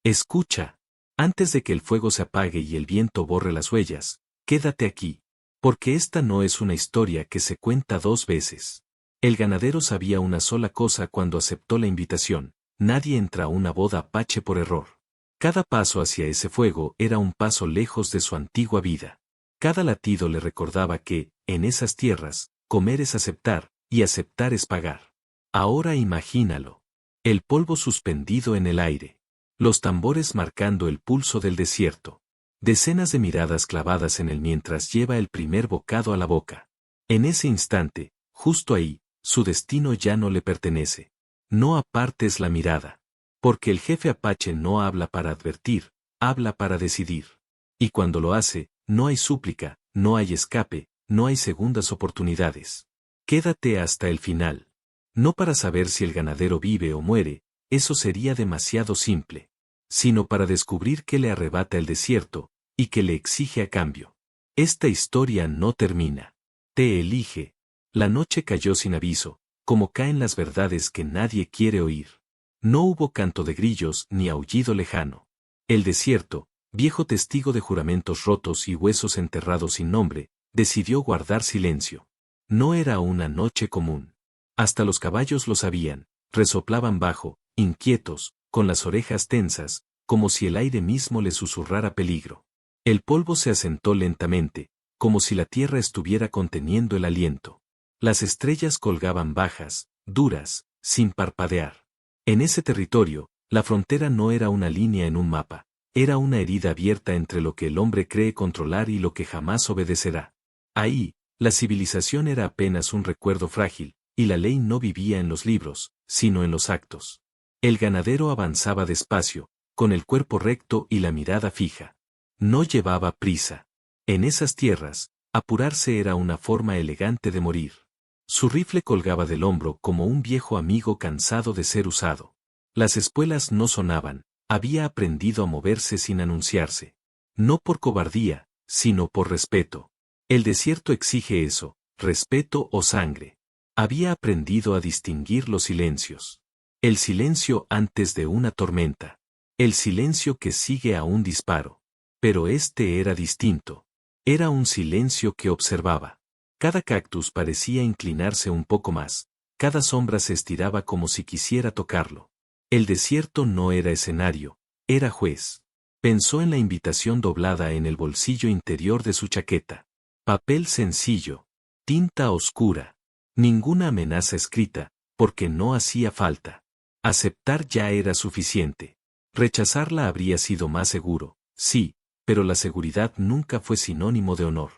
Escucha. Antes de que el fuego se apague y el viento borre las huellas, quédate aquí. Porque esta no es una historia que se cuenta dos veces. El ganadero sabía una sola cosa cuando aceptó la invitación: nadie entra a una boda apache por error. Cada paso hacia ese fuego era un paso lejos de su antigua vida. Cada latido le recordaba que, en esas tierras, comer es aceptar, y aceptar es pagar. Ahora imagínalo. El polvo suspendido en el aire. Los tambores marcando el pulso del desierto. Decenas de miradas clavadas en él mientras lleva el primer bocado a la boca. En ese instante, justo ahí, su destino ya no le pertenece. No apartes la mirada. Porque el jefe apache no habla para advertir, habla para decidir. Y cuando lo hace, no hay súplica, no hay escape, no hay segundas oportunidades. Quédate hasta el final. No para saber si el ganadero vive o muere, eso sería demasiado simple. Sino para descubrir qué le arrebata el desierto, y qué le exige a cambio. Esta historia no termina. Te elige. La noche cayó sin aviso, como caen las verdades que nadie quiere oír. No hubo canto de grillos ni aullido lejano. El desierto, viejo testigo de juramentos rotos y huesos enterrados sin nombre, decidió guardar silencio. No era una noche común. Hasta los caballos lo sabían, resoplaban bajo, inquietos, con las orejas tensas, como si el aire mismo les susurrara peligro. El polvo se asentó lentamente, como si la tierra estuviera conteniendo el aliento. Las estrellas colgaban bajas, duras, sin parpadear. En ese territorio, la frontera no era una línea en un mapa, era una herida abierta entre lo que el hombre cree controlar y lo que jamás obedecerá. Ahí, la civilización era apenas un recuerdo frágil, y la ley no vivía en los libros, sino en los actos. El ganadero avanzaba despacio, con el cuerpo recto y la mirada fija. No llevaba prisa. En esas tierras, apurarse era una forma elegante de morir. Su rifle colgaba del hombro como un viejo amigo cansado de ser usado. Las espuelas no sonaban, había aprendido a moverse sin anunciarse. No por cobardía, sino por respeto. El desierto exige eso, respeto o sangre. Había aprendido a distinguir los silencios. El silencio antes de una tormenta. El silencio que sigue a un disparo. Pero este era distinto. Era un silencio que observaba. Cada cactus parecía inclinarse un poco más. Cada sombra se estiraba como si quisiera tocarlo. El desierto no era escenario, era juez. Pensó en la invitación doblada en el bolsillo interior de su chaqueta. Papel sencillo. Tinta oscura. Ninguna amenaza escrita, porque no hacía falta. Aceptar ya era suficiente. Rechazarla habría sido más seguro, sí, pero la seguridad nunca fue sinónimo de honor.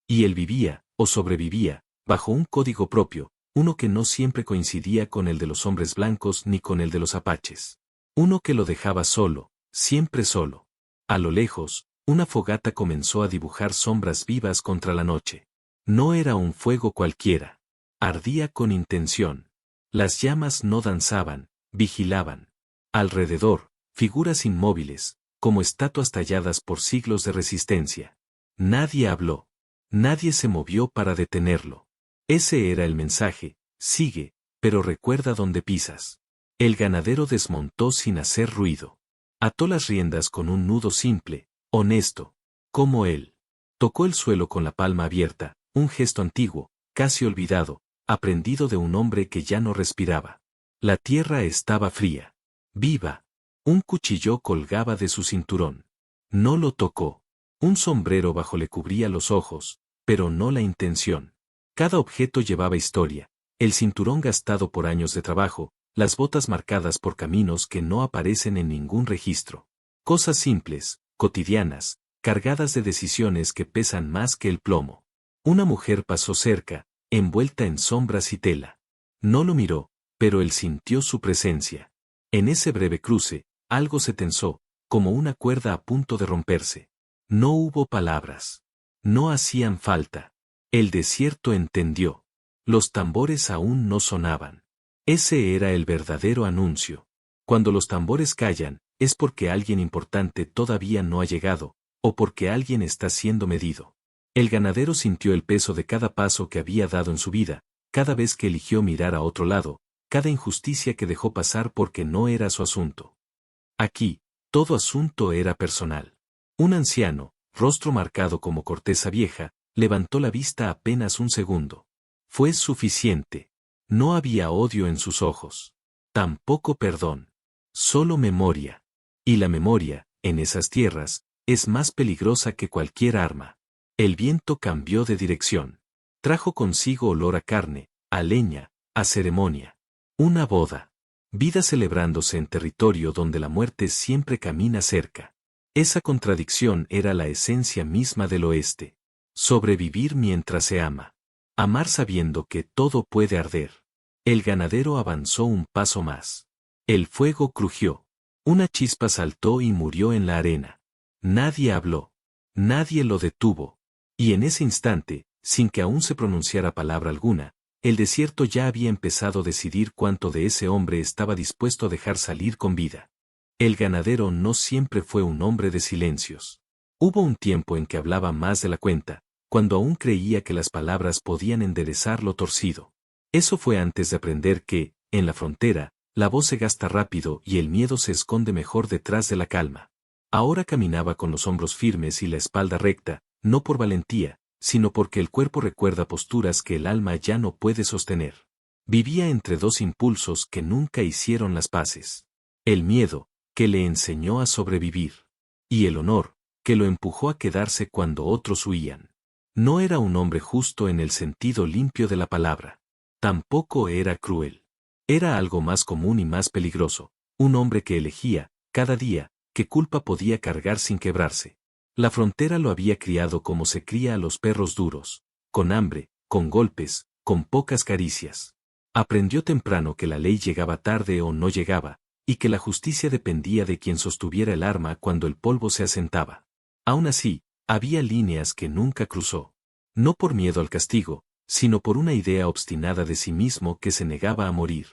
Y él vivía, o sobrevivía, bajo un código propio, uno que no siempre coincidía con el de los hombres blancos ni con el de los apaches. Uno que lo dejaba solo, siempre solo. A lo lejos, una fogata comenzó a dibujar sombras vivas contra la noche. No era un fuego cualquiera. Ardía con intención. Las llamas no danzaban, vigilaban. Alrededor, figuras inmóviles, como estatuas talladas por siglos de resistencia. Nadie habló. Nadie se movió para detenerlo. Ese era el mensaje: sigue, pero recuerda dónde pisas. El ganadero desmontó sin hacer ruido. Ató las riendas con un nudo simple, honesto, como él. Tocó el suelo con la palma abierta, un gesto antiguo, casi olvidado, aprendido de un hombre que ya no respiraba. La tierra estaba fría. Viva. Un cuchillo colgaba de su cinturón. No lo tocó. Un sombrero bajo le cubría los ojos, pero no la intención. Cada objeto llevaba historia, el cinturón gastado por años de trabajo, las botas marcadas por caminos que no aparecen en ningún registro. Cosas simples, cotidianas, cargadas de decisiones que pesan más que el plomo. Una mujer pasó cerca, envuelta en sombras y tela. No lo miró, pero él sintió su presencia. En ese breve cruce, algo se tensó, como una cuerda a punto de romperse. No hubo palabras. No hacían falta. El desierto entendió. Los tambores aún no sonaban. Ese era el verdadero anuncio. Cuando los tambores callan, es porque alguien importante todavía no ha llegado, o porque alguien está siendo medido. El ganadero sintió el peso de cada paso que había dado en su vida, cada vez que eligió mirar a otro lado, cada injusticia que dejó pasar porque no era su asunto. Aquí, Todo asunto era personal. Un anciano, rostro marcado como corteza vieja, levantó la vista apenas un segundo. Fue suficiente. No había odio en sus ojos. Tampoco perdón. Solo memoria. Y la memoria, en esas tierras, es más peligrosa que cualquier arma. El viento cambió de dirección. Trajo consigo olor a carne, a leña, a ceremonia. Una boda. Vida celebrándose en territorio donde la muerte siempre camina cerca. Esa contradicción era la esencia misma del oeste. Sobrevivir mientras se ama. Amar sabiendo que todo puede arder. El ganadero avanzó un paso más. El fuego crujió. Una chispa saltó y murió en la arena. Nadie habló. Nadie lo detuvo. Y en ese instante, sin que aún se pronunciara palabra alguna, el desierto ya había empezado a decidir cuánto de ese hombre estaba dispuesto a dejar salir con vida. El ganadero no siempre fue un hombre de silencios. Hubo un tiempo en que hablaba más de la cuenta, cuando aún creía que las palabras podían enderezar lo torcido. Eso fue antes de aprender que, en la frontera, la voz se gasta rápido y el miedo se esconde mejor detrás de la calma. Ahora caminaba con los hombros firmes y la espalda recta, no por valentía, sino porque el cuerpo recuerda posturas que el alma ya no puede sostener. Vivía entre dos impulsos que nunca hicieron las paces. El miedo, que le enseñó a sobrevivir. Y el honor, que lo empujó a quedarse cuando otros huían. No era un hombre justo en el sentido limpio de la palabra. Tampoco era cruel. Era algo más común y más peligroso, un hombre que elegía, cada día, qué culpa podía cargar sin quebrarse. La frontera lo había criado como se cría a los perros duros, con hambre, con golpes, con pocas caricias. Aprendió temprano que la ley llegaba tarde o no llegaba, y que la justicia dependía de quien sostuviera el arma cuando el polvo se asentaba. Aún así, había líneas que nunca cruzó. No por miedo al castigo, sino por una idea obstinada de sí mismo que se negaba a morir.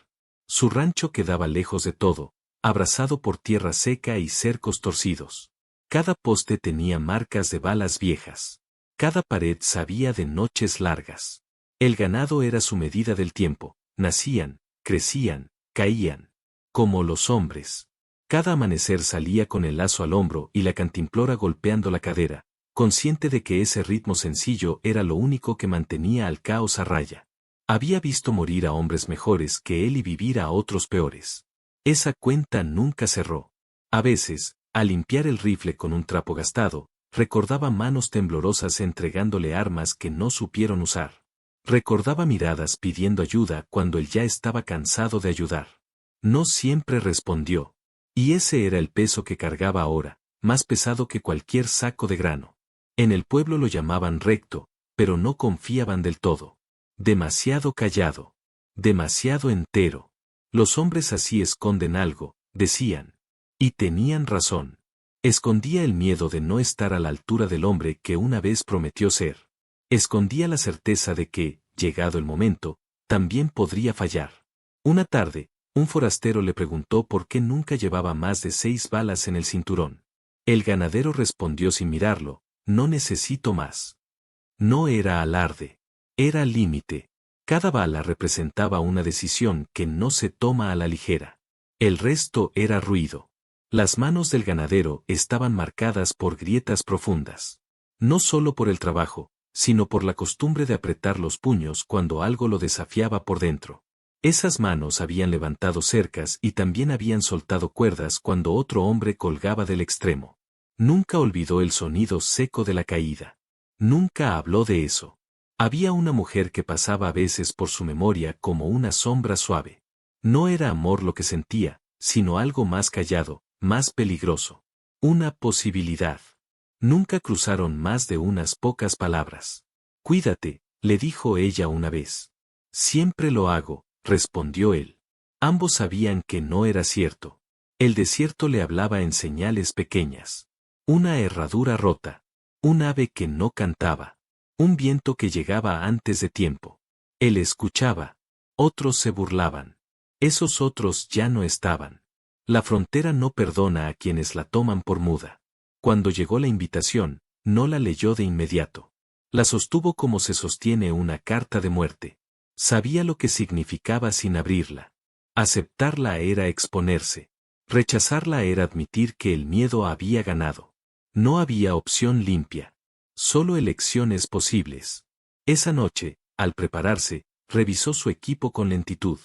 Su rancho quedaba lejos de todo, abrazado por tierra seca y cercos torcidos. Cada poste tenía marcas de balas viejas. Cada pared sabía de noches largas. El ganado era su medida del tiempo, nacían, crecían, caían. Como los hombres. Cada amanecer salía con el lazo al hombro y la cantimplora golpeando la cadera, consciente de que ese ritmo sencillo era lo único que mantenía al caos a raya. Había visto morir a hombres mejores que él y vivir a otros peores. Esa cuenta nunca cerró. A veces, al limpiar el rifle con un trapo gastado, recordaba manos temblorosas entregándole armas que no supieron usar. Recordaba miradas pidiendo ayuda cuando él ya estaba cansado de ayudar. No siempre respondió. Y ese era el peso que cargaba ahora, más pesado que cualquier saco de grano. En el pueblo lo llamaban recto, pero no confiaban del todo. Demasiado callado. Demasiado entero. Los hombres así esconden algo, decían. Y tenían razón. Escondía el miedo de no estar a la altura del hombre que una vez prometió ser. Escondía la certeza de que, llegado el momento, también podría fallar. Una tarde, un forastero le preguntó por qué nunca llevaba más de 6 balas en el cinturón. El ganadero respondió sin mirarlo, no necesito más. No era alarde. Era límite. Cada bala representaba una decisión que no se toma a la ligera. El resto era ruido. Las manos del ganadero estaban marcadas por grietas profundas. No solo por el trabajo, sino por la costumbre de apretar los puños cuando algo lo desafiaba por dentro. Esas manos habían levantado cercas y también habían soltado cuerdas cuando otro hombre colgaba del extremo. Nunca olvidó el sonido seco de la caída. Nunca habló de eso. Había una mujer que pasaba a veces por su memoria como una sombra suave. No era amor lo que sentía, sino algo más callado, más peligroso. Una posibilidad. Nunca cruzaron más de unas pocas palabras. Cuídate, le dijo ella una vez. Siempre lo hago, respondió él. Ambos sabían que no era cierto. El desierto le hablaba en señales pequeñas. Una herradura rota. Un ave que no cantaba. Un viento que llegaba antes de tiempo. Él escuchaba. Otros se burlaban. Esos otros ya no estaban. La frontera no perdona a quienes la toman por muda. Cuando llegó la invitación, no la leyó de inmediato. La sostuvo como se sostiene una carta de muerte. Sabía lo que significaba sin abrirla. Aceptarla era exponerse. Rechazarla era admitir que el miedo había ganado. No había opción limpia. Solo elecciones posibles. Esa noche, al prepararse, revisó su equipo con lentitud.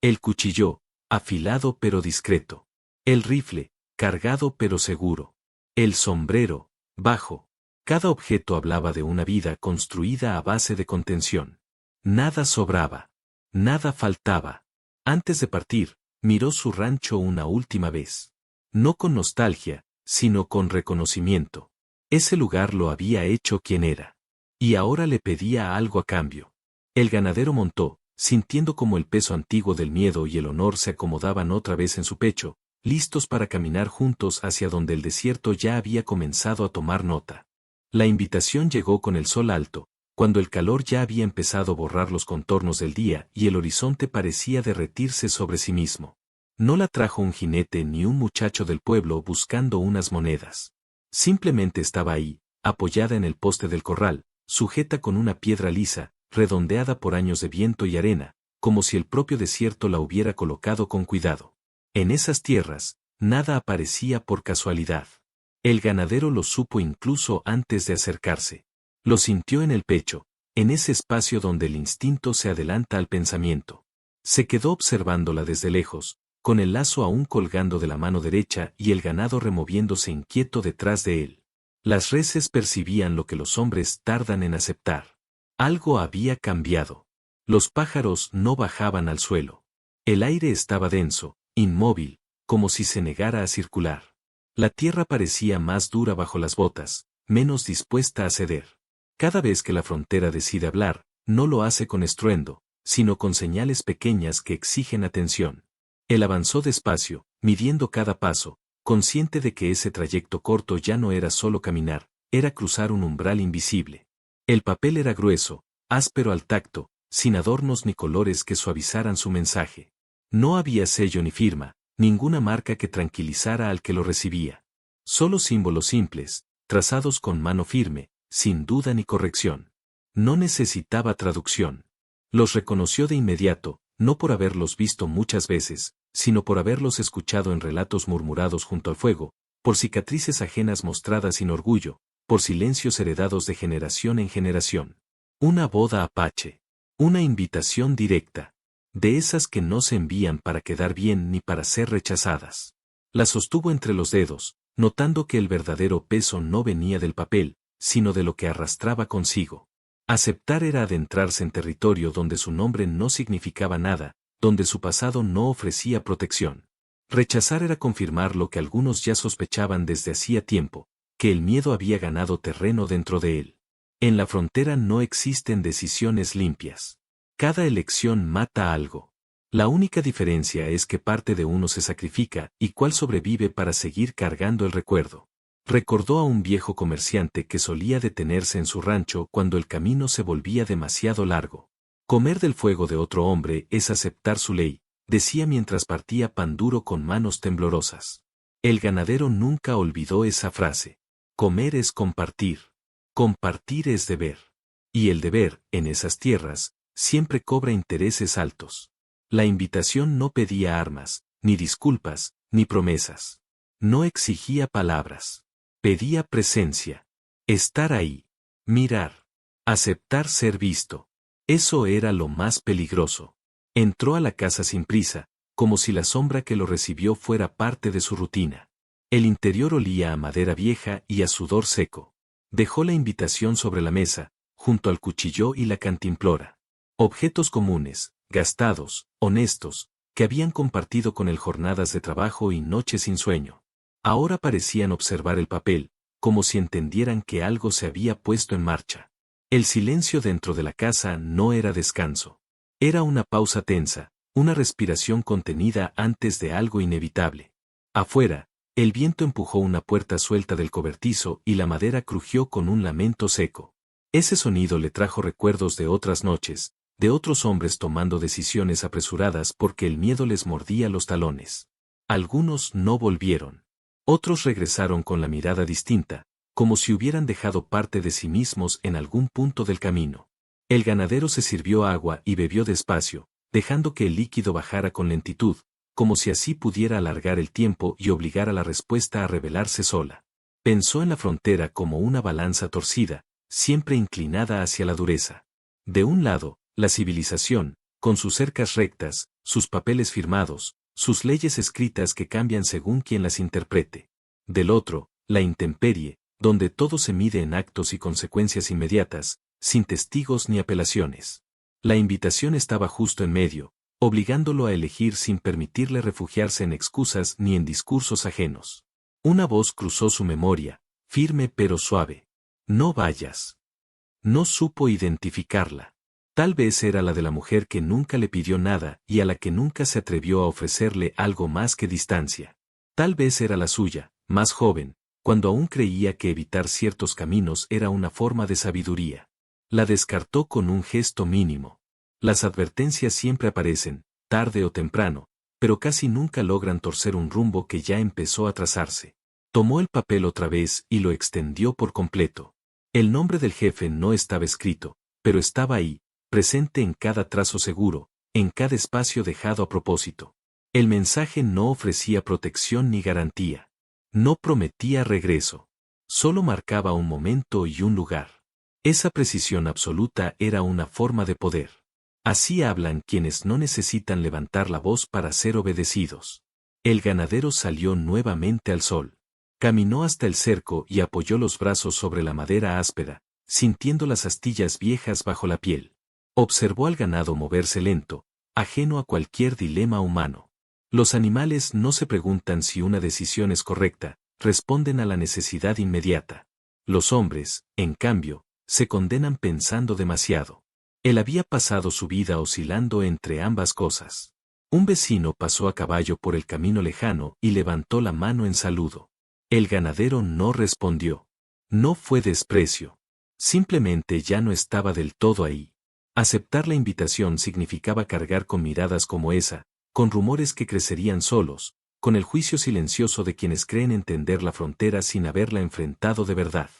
El cuchillo, afilado pero discreto. El rifle, cargado pero seguro. El sombrero, bajo. Cada objeto hablaba de una vida construida a base de contención. Nada sobraba. Nada faltaba. Antes de partir, miró su rancho una última vez. No con nostalgia, sino con reconocimiento. Ese lugar lo había hecho quien era. Y ahora le pedía algo a cambio. El ganadero montó, sintiendo como el peso antiguo del miedo y el honor se acomodaban otra vez en su pecho, listos para caminar juntos hacia donde el desierto ya había comenzado a tomar nota. La invitación llegó con el sol alto, cuando el calor ya había empezado a borrar los contornos del día y el horizonte parecía derretirse sobre sí mismo. No la trajo un jinete ni un muchacho del pueblo buscando unas monedas. Simplemente estaba ahí, apoyada en el poste del corral, sujeta con una piedra lisa, redondeada por años de viento y arena, como si el propio desierto la hubiera colocado con cuidado. En esas tierras, nada aparecía por casualidad. El ganadero lo supo incluso antes de acercarse. Lo sintió en el pecho, en ese espacio donde el instinto se adelanta al pensamiento. Se quedó observándola desde lejos, con el lazo aún colgando de la mano derecha y el ganado removiéndose inquieto detrás de él. Las reses percibían lo que los hombres tardan en aceptar. Algo había cambiado. Los pájaros no bajaban al suelo. El aire estaba denso, inmóvil, como si se negara a circular. La tierra parecía más dura bajo las botas, menos dispuesta a ceder. Cada vez que la frontera decide hablar, no lo hace con estruendo, sino con señales pequeñas que exigen atención. Él avanzó despacio, midiendo cada paso, consciente de que ese trayecto corto ya no era solo caminar, era cruzar un umbral invisible. El papel era grueso, áspero al tacto, sin adornos ni colores que suavizaran su mensaje. No había sello ni firma, ninguna marca que tranquilizara al que lo recibía. Solo símbolos simples, trazados con mano firme, sin duda ni corrección. No necesitaba traducción. Los reconoció de inmediato, no por haberlos visto muchas veces, sino por haberlos escuchado en relatos murmurados junto al fuego, por cicatrices ajenas mostradas sin orgullo, por silencios heredados de generación en generación. Una boda apache. Una invitación directa. De esas que no se envían para quedar bien ni para ser rechazadas. La sostuvo entre los dedos, notando que el verdadero peso no venía del papel, sino de lo que arrastraba consigo. Aceptar era adentrarse en territorio donde su nombre no significaba nada, donde su pasado no ofrecía protección. Rechazar era confirmar lo que algunos ya sospechaban desde hacía tiempo, que el miedo había ganado terreno dentro de él. En la frontera no existen decisiones limpias. Cada elección mata algo. La única diferencia es que parte de uno se sacrifica y cuál sobrevive para seguir cargando el recuerdo. Recordó a un viejo comerciante que solía detenerse en su rancho cuando el camino se volvía demasiado largo. Comer del fuego de otro hombre es aceptar su ley, decía mientras partía pan duro con manos temblorosas. El ganadero nunca olvidó esa frase. Comer es compartir. Compartir es deber. Y el deber, en esas tierras, siempre cobra intereses altos. La invitación no pedía armas, ni disculpas, ni promesas. No exigía palabras. Pedía presencia. Estar ahí. Mirar. Aceptar ser visto. Eso era lo más peligroso. Entró a la casa sin prisa, como si la sombra que lo recibió fuera parte de su rutina. El interior olía a madera vieja y a sudor seco. Dejó la invitación sobre la mesa, junto al cuchillo y la cantimplora. Objetos comunes, gastados, honestos, que habían compartido con él jornadas de trabajo y noches sin sueño. Ahora parecían observar el papel, como si entendieran que algo se había puesto en marcha. El silencio dentro de la casa no era descanso. Era una pausa tensa, una respiración contenida antes de algo inevitable. Afuera, el viento empujó una puerta suelta del cobertizo y la madera crujió con un lamento seco. Ese sonido le trajo recuerdos de otras noches, de otros hombres tomando decisiones apresuradas porque el miedo les mordía los talones. Algunos no volvieron. Otros regresaron con la mirada distinta, como si hubieran dejado parte de sí mismos en algún punto del camino. El ganadero se sirvió agua y bebió despacio, dejando que el líquido bajara con lentitud, como si así pudiera alargar el tiempo y obligar a la respuesta a revelarse sola. Pensó en la frontera como una balanza torcida, siempre inclinada hacia la dureza. De un lado, la civilización, con sus cercas rectas, sus papeles firmados, sus leyes escritas que cambian según quien las interprete. Del otro, la intemperie, donde todo se mide en actos y consecuencias inmediatas, sin testigos ni apelaciones. La invitación estaba justo en medio, obligándolo a elegir sin permitirle refugiarse en excusas ni en discursos ajenos. Una voz cruzó su memoria, firme pero suave. No vayas. No supo identificarla. Tal vez era la de la mujer que nunca le pidió nada y a la que nunca se atrevió a ofrecerle algo más que distancia. Tal vez era la suya, más joven, cuando aún creía que evitar ciertos caminos era una forma de sabiduría. La descartó con un gesto mínimo. Las advertencias siempre aparecen, tarde o temprano, pero casi nunca logran torcer un rumbo que ya empezó a trazarse. Tomó el papel otra vez y lo extendió por completo. El nombre del jefe no estaba escrito, pero estaba ahí, presente en cada trazo seguro, en cada espacio dejado a propósito. El mensaje no ofrecía protección ni garantía. No prometía regreso. Solo marcaba un momento y un lugar. Esa precisión absoluta era una forma de poder. Así hablan quienes no necesitan levantar la voz para ser obedecidos. El ganadero salió nuevamente al sol. Caminó hasta el cerco y apoyó los brazos sobre la madera áspera, sintiendo las astillas viejas bajo la piel. Observó al ganado moverse lento, ajeno a cualquier dilema humano. Los animales no se preguntan si una decisión es correcta, responden a la necesidad inmediata. Los hombres, en cambio, se condenan pensando demasiado. Él había pasado su vida oscilando entre ambas cosas. Un vecino pasó a caballo por el camino lejano y levantó la mano en saludo. El ganadero no respondió. No fue desprecio. Simplemente ya no estaba del todo ahí. Aceptar la invitación significaba cargar con miradas como esa, con rumores que crecerían solos, con el juicio silencioso de quienes creen entender la frontera sin haberla enfrentado de verdad.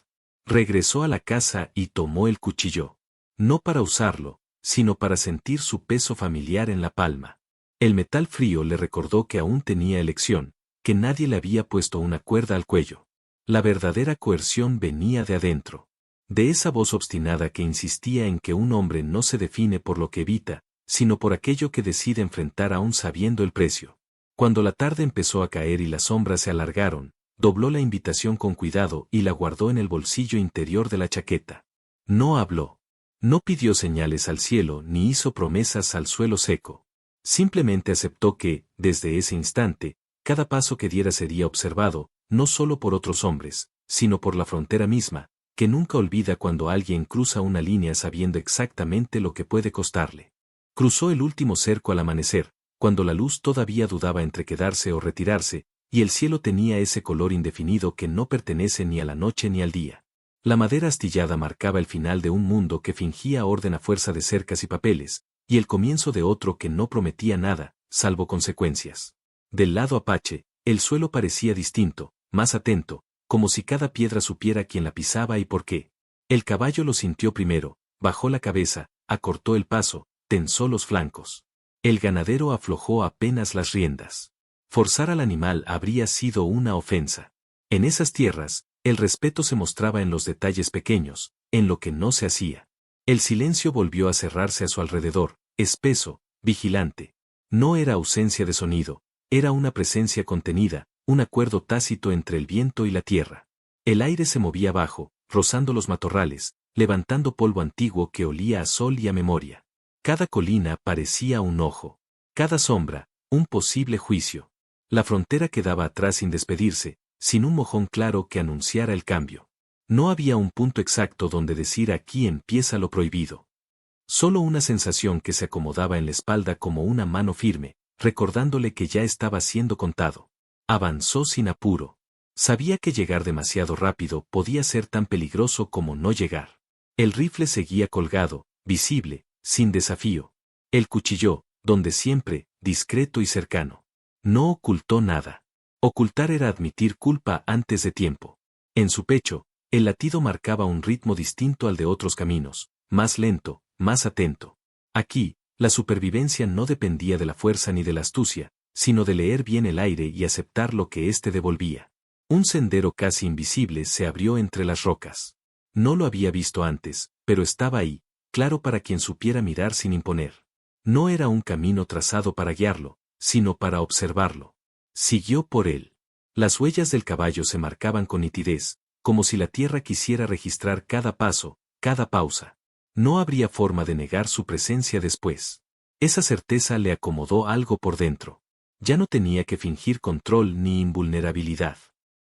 Regresó a la casa y tomó el cuchillo. No para usarlo, sino para sentir su peso familiar en la palma. El metal frío le recordó que aún tenía elección, que nadie le había puesto una cuerda al cuello. La verdadera coerción venía de adentro. De esa voz obstinada que insistía en que un hombre no se define por lo que evita, sino por aquello que decide enfrentar aún sabiendo el precio. Cuando la tarde empezó a caer y las sombras se alargaron, dobló la invitación con cuidado y la guardó en el bolsillo interior de la chaqueta. No habló. No pidió señales al cielo ni hizo promesas al suelo seco. Simplemente aceptó que, desde ese instante, cada paso que diera sería observado, no solo por otros hombres, sino por la frontera misma, que nunca olvida cuando alguien cruza una línea sabiendo exactamente lo que puede costarle. Cruzó el último cerco al amanecer, cuando la luz todavía dudaba entre quedarse o retirarse, y el cielo tenía ese color indefinido que no pertenece ni a la noche ni al día. La madera astillada marcaba el final de un mundo que fingía orden a fuerza de cercas y papeles, y el comienzo de otro que no prometía nada, salvo consecuencias. Del lado apache, el suelo parecía distinto, más atento, como si cada piedra supiera quién la pisaba y por qué. El caballo lo sintió primero, bajó la cabeza, acortó el paso, tensó los flancos. El ganadero aflojó apenas las riendas. Forzar al animal habría sido una ofensa. En esas tierras, el respeto se mostraba en los detalles pequeños, en lo que no se hacía. El silencio volvió a cerrarse a su alrededor, espeso, vigilante. No era ausencia de sonido, era una presencia contenida, un acuerdo tácito entre el viento y la tierra. El aire se movía abajo, rozando los matorrales, levantando polvo antiguo que olía a sol y a memoria. Cada colina parecía un ojo. Cada sombra, un posible juicio. La frontera quedaba atrás sin despedirse, sin un mojón claro que anunciara el cambio. No había un punto exacto donde decir aquí empieza lo prohibido. Solo una sensación que se acomodaba en la espalda como una mano firme, recordándole que ya estaba siendo contado. Avanzó sin apuro. Sabía que llegar demasiado rápido podía ser tan peligroso como no llegar. El rifle seguía colgado, visible, sin desafío. El cuchillo, donde siempre, discreto y cercano. No ocultó nada. Ocultar era admitir culpa antes de tiempo. En su pecho, el latido marcaba un ritmo distinto al de otros caminos, más lento, más atento. Aquí, la supervivencia no dependía de la fuerza ni de la astucia, sino de leer bien el aire y aceptar lo que éste devolvía. Un sendero casi invisible se abrió entre las rocas. No lo había visto antes, pero estaba ahí, claro para quien supiera mirar sin imponer. No era un camino trazado para guiarlo, sino para observarlo. Siguió por él. Las huellas del caballo se marcaban con nitidez, como si la tierra quisiera registrar cada paso, cada pausa. No habría forma de negar su presencia después. Esa certeza le acomodó algo por dentro. Ya no tenía que fingir control ni invulnerabilidad.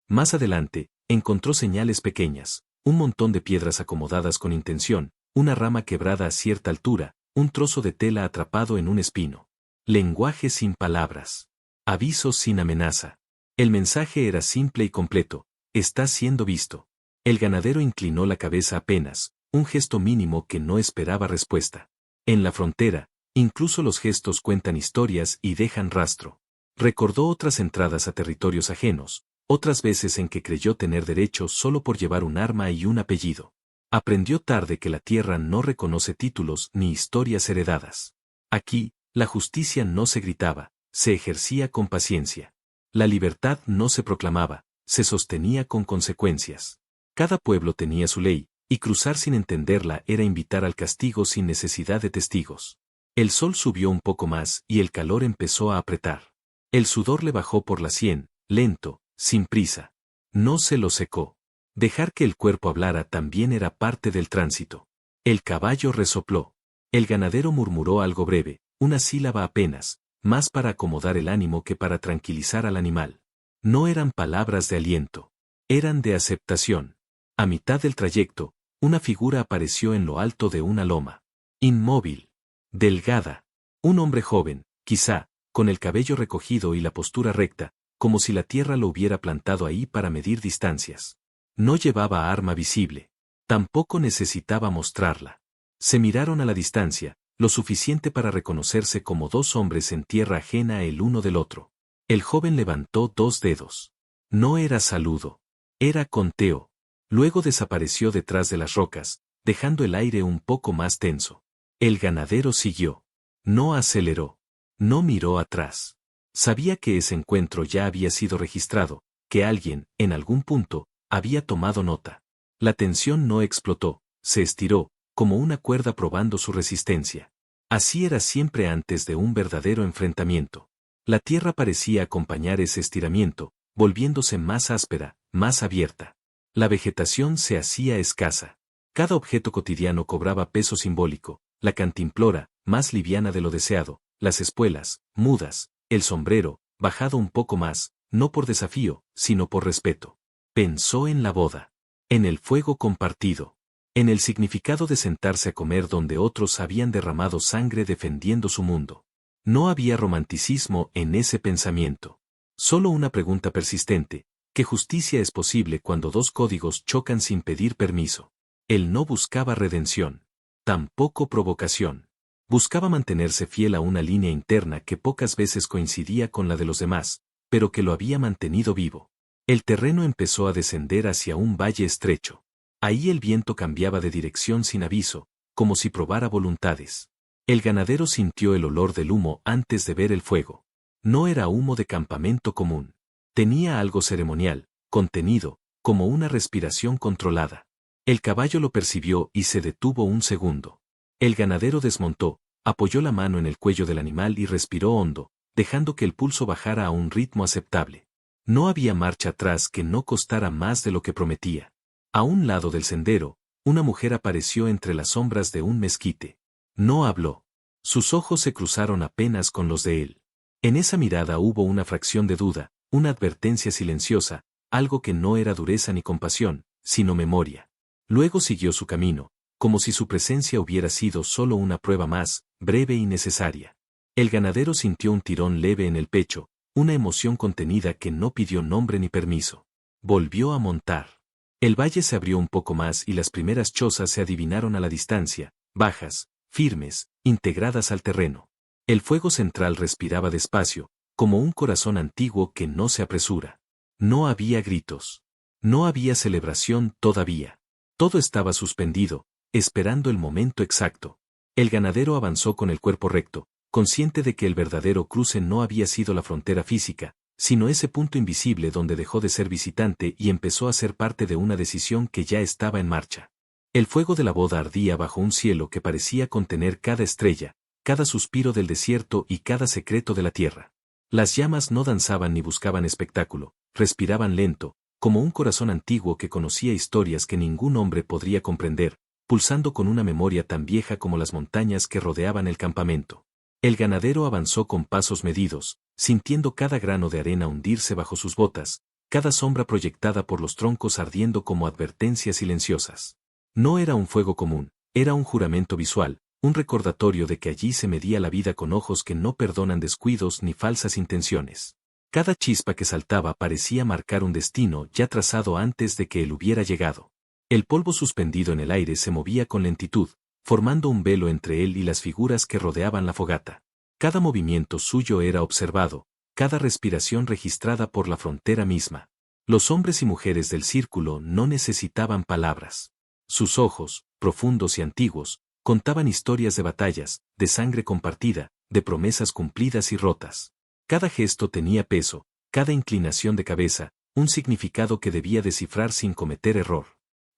Más adelante, encontró señales pequeñas, un montón de piedras acomodadas con intención, una rama quebrada a cierta altura, un trozo de tela atrapado en un espino. Lenguaje sin palabras. Avisos sin amenaza. El mensaje era simple y completo: está siendo visto. El ganadero inclinó la cabeza apenas, un gesto mínimo que no esperaba respuesta. En la frontera, incluso los gestos cuentan historias y dejan rastro. Recordó otras entradas a territorios ajenos, otras veces en que creyó tener derecho solo por llevar un arma y un apellido. Aprendió tarde que la tierra no reconoce títulos ni historias heredadas. Aquí, la justicia no se gritaba, se ejercía con paciencia. La libertad no se proclamaba, se sostenía con consecuencias. Cada pueblo tenía su ley, y cruzar sin entenderla era invitar al castigo sin necesidad de testigos. El sol subió un poco más y el calor empezó a apretar. El sudor le bajó por la sien, lento, sin prisa. No se lo secó. Dejar que el cuerpo hablara también era parte del tránsito. El caballo resopló. El ganadero murmuró algo breve, una sílaba apenas, más para acomodar el ánimo que para tranquilizar al animal. No eran palabras de aliento. Eran de aceptación. A mitad del trayecto, una figura apareció en lo alto de una loma. Inmóvil. Delgada. Un hombre joven, quizá, con el cabello recogido y la postura recta, como si la tierra lo hubiera plantado ahí para medir distancias. No llevaba arma visible. Tampoco necesitaba mostrarla. Se miraron a la distancia, lo suficiente para reconocerse como dos hombres en tierra ajena el uno del otro. El joven levantó dos dedos. No era saludo. Era conteo. Luego desapareció detrás de las rocas, dejando el aire un poco más tenso. El ganadero siguió. No aceleró. No miró atrás. Sabía que ese encuentro ya había sido registrado, que alguien, en algún punto, había tomado nota. La tensión no explotó, se estiró, como una cuerda probando su resistencia. Así era siempre antes de un verdadero enfrentamiento. La tierra parecía acompañar ese estiramiento, volviéndose más áspera, más abierta. La vegetación se hacía escasa. Cada objeto cotidiano cobraba peso simbólico, la cantimplora, más liviana de lo deseado, las espuelas, mudas, el sombrero, bajado un poco más, no por desafío, sino por respeto. Pensó en la boda, en el fuego compartido, en el significado de sentarse a comer donde otros habían derramado sangre defendiendo su mundo. No había romanticismo en ese pensamiento. Solo una pregunta persistente: ¿qué justicia es posible cuando dos códigos chocan sin pedir permiso? Él no buscaba redención. Tampoco provocación. Buscaba mantenerse fiel a una línea interna que pocas veces coincidía con la de los demás, pero que lo había mantenido vivo. El terreno empezó a descender hacia un valle estrecho. Ahí el viento cambiaba de dirección sin aviso, como si probara voluntades. El ganadero sintió el olor del humo antes de ver el fuego. No era humo de campamento común. Tenía algo ceremonial, contenido, como una respiración controlada. El caballo lo percibió y se detuvo un segundo. El ganadero desmontó, apoyó la mano en el cuello del animal y respiró hondo, dejando que el pulso bajara a un ritmo aceptable. No había marcha atrás que no costara más de lo que prometía. A un lado del sendero, una mujer apareció entre las sombras de un mezquite. No habló. Sus ojos se cruzaron apenas con los de él. En esa mirada hubo una fracción de duda, una advertencia silenciosa, algo que no era dureza ni compasión, sino memoria. Luego siguió su camino, como si su presencia hubiera sido solo una prueba más, breve y necesaria. El ganadero sintió un tirón leve en el pecho, una emoción contenida que no pidió nombre ni permiso. Volvió a montar. El valle se abrió un poco más y las primeras chozas se adivinaron a la distancia, bajas, firmes, integradas al terreno. El fuego central respiraba despacio, como un corazón antiguo que no se apresura. No había gritos. No había celebración todavía. Todo estaba suspendido, esperando el momento exacto. El ganadero avanzó con el cuerpo recto, consciente de que el verdadero cruce no había sido la frontera física, sino ese punto invisible donde dejó de ser visitante y empezó a ser parte de una decisión que ya estaba en marcha. El fuego de la boda ardía bajo un cielo que parecía contener cada estrella, cada suspiro del desierto y cada secreto de la tierra. Las llamas no danzaban ni buscaban espectáculo, respiraban lento, como un corazón antiguo que conocía historias que ningún hombre podría comprender, pulsando con una memoria tan vieja como las montañas que rodeaban el campamento. El ganadero avanzó con pasos medidos, sintiendo cada grano de arena hundirse bajo sus botas, cada sombra proyectada por los troncos ardiendo como advertencias silenciosas. No era un fuego común, era un juramento visual, un recordatorio de que allí se medía la vida con ojos que no perdonan descuidos ni falsas intenciones. Cada chispa que saltaba parecía marcar un destino ya trazado antes de que él hubiera llegado. El polvo suspendido en el aire se movía con lentitud, formando un velo entre él y las figuras que rodeaban la fogata. Cada movimiento suyo era observado, cada respiración registrada por la frontera misma. Los hombres y mujeres del círculo no necesitaban palabras. Sus ojos, profundos y antiguos, contaban historias de batallas, de sangre compartida, de promesas cumplidas y rotas. Cada gesto tenía peso, cada inclinación de cabeza, un significado que debía descifrar sin cometer error.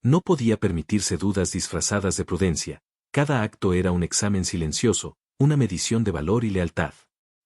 No podía permitirse dudas disfrazadas de prudencia, cada acto era un examen silencioso, una medición de valor y lealtad.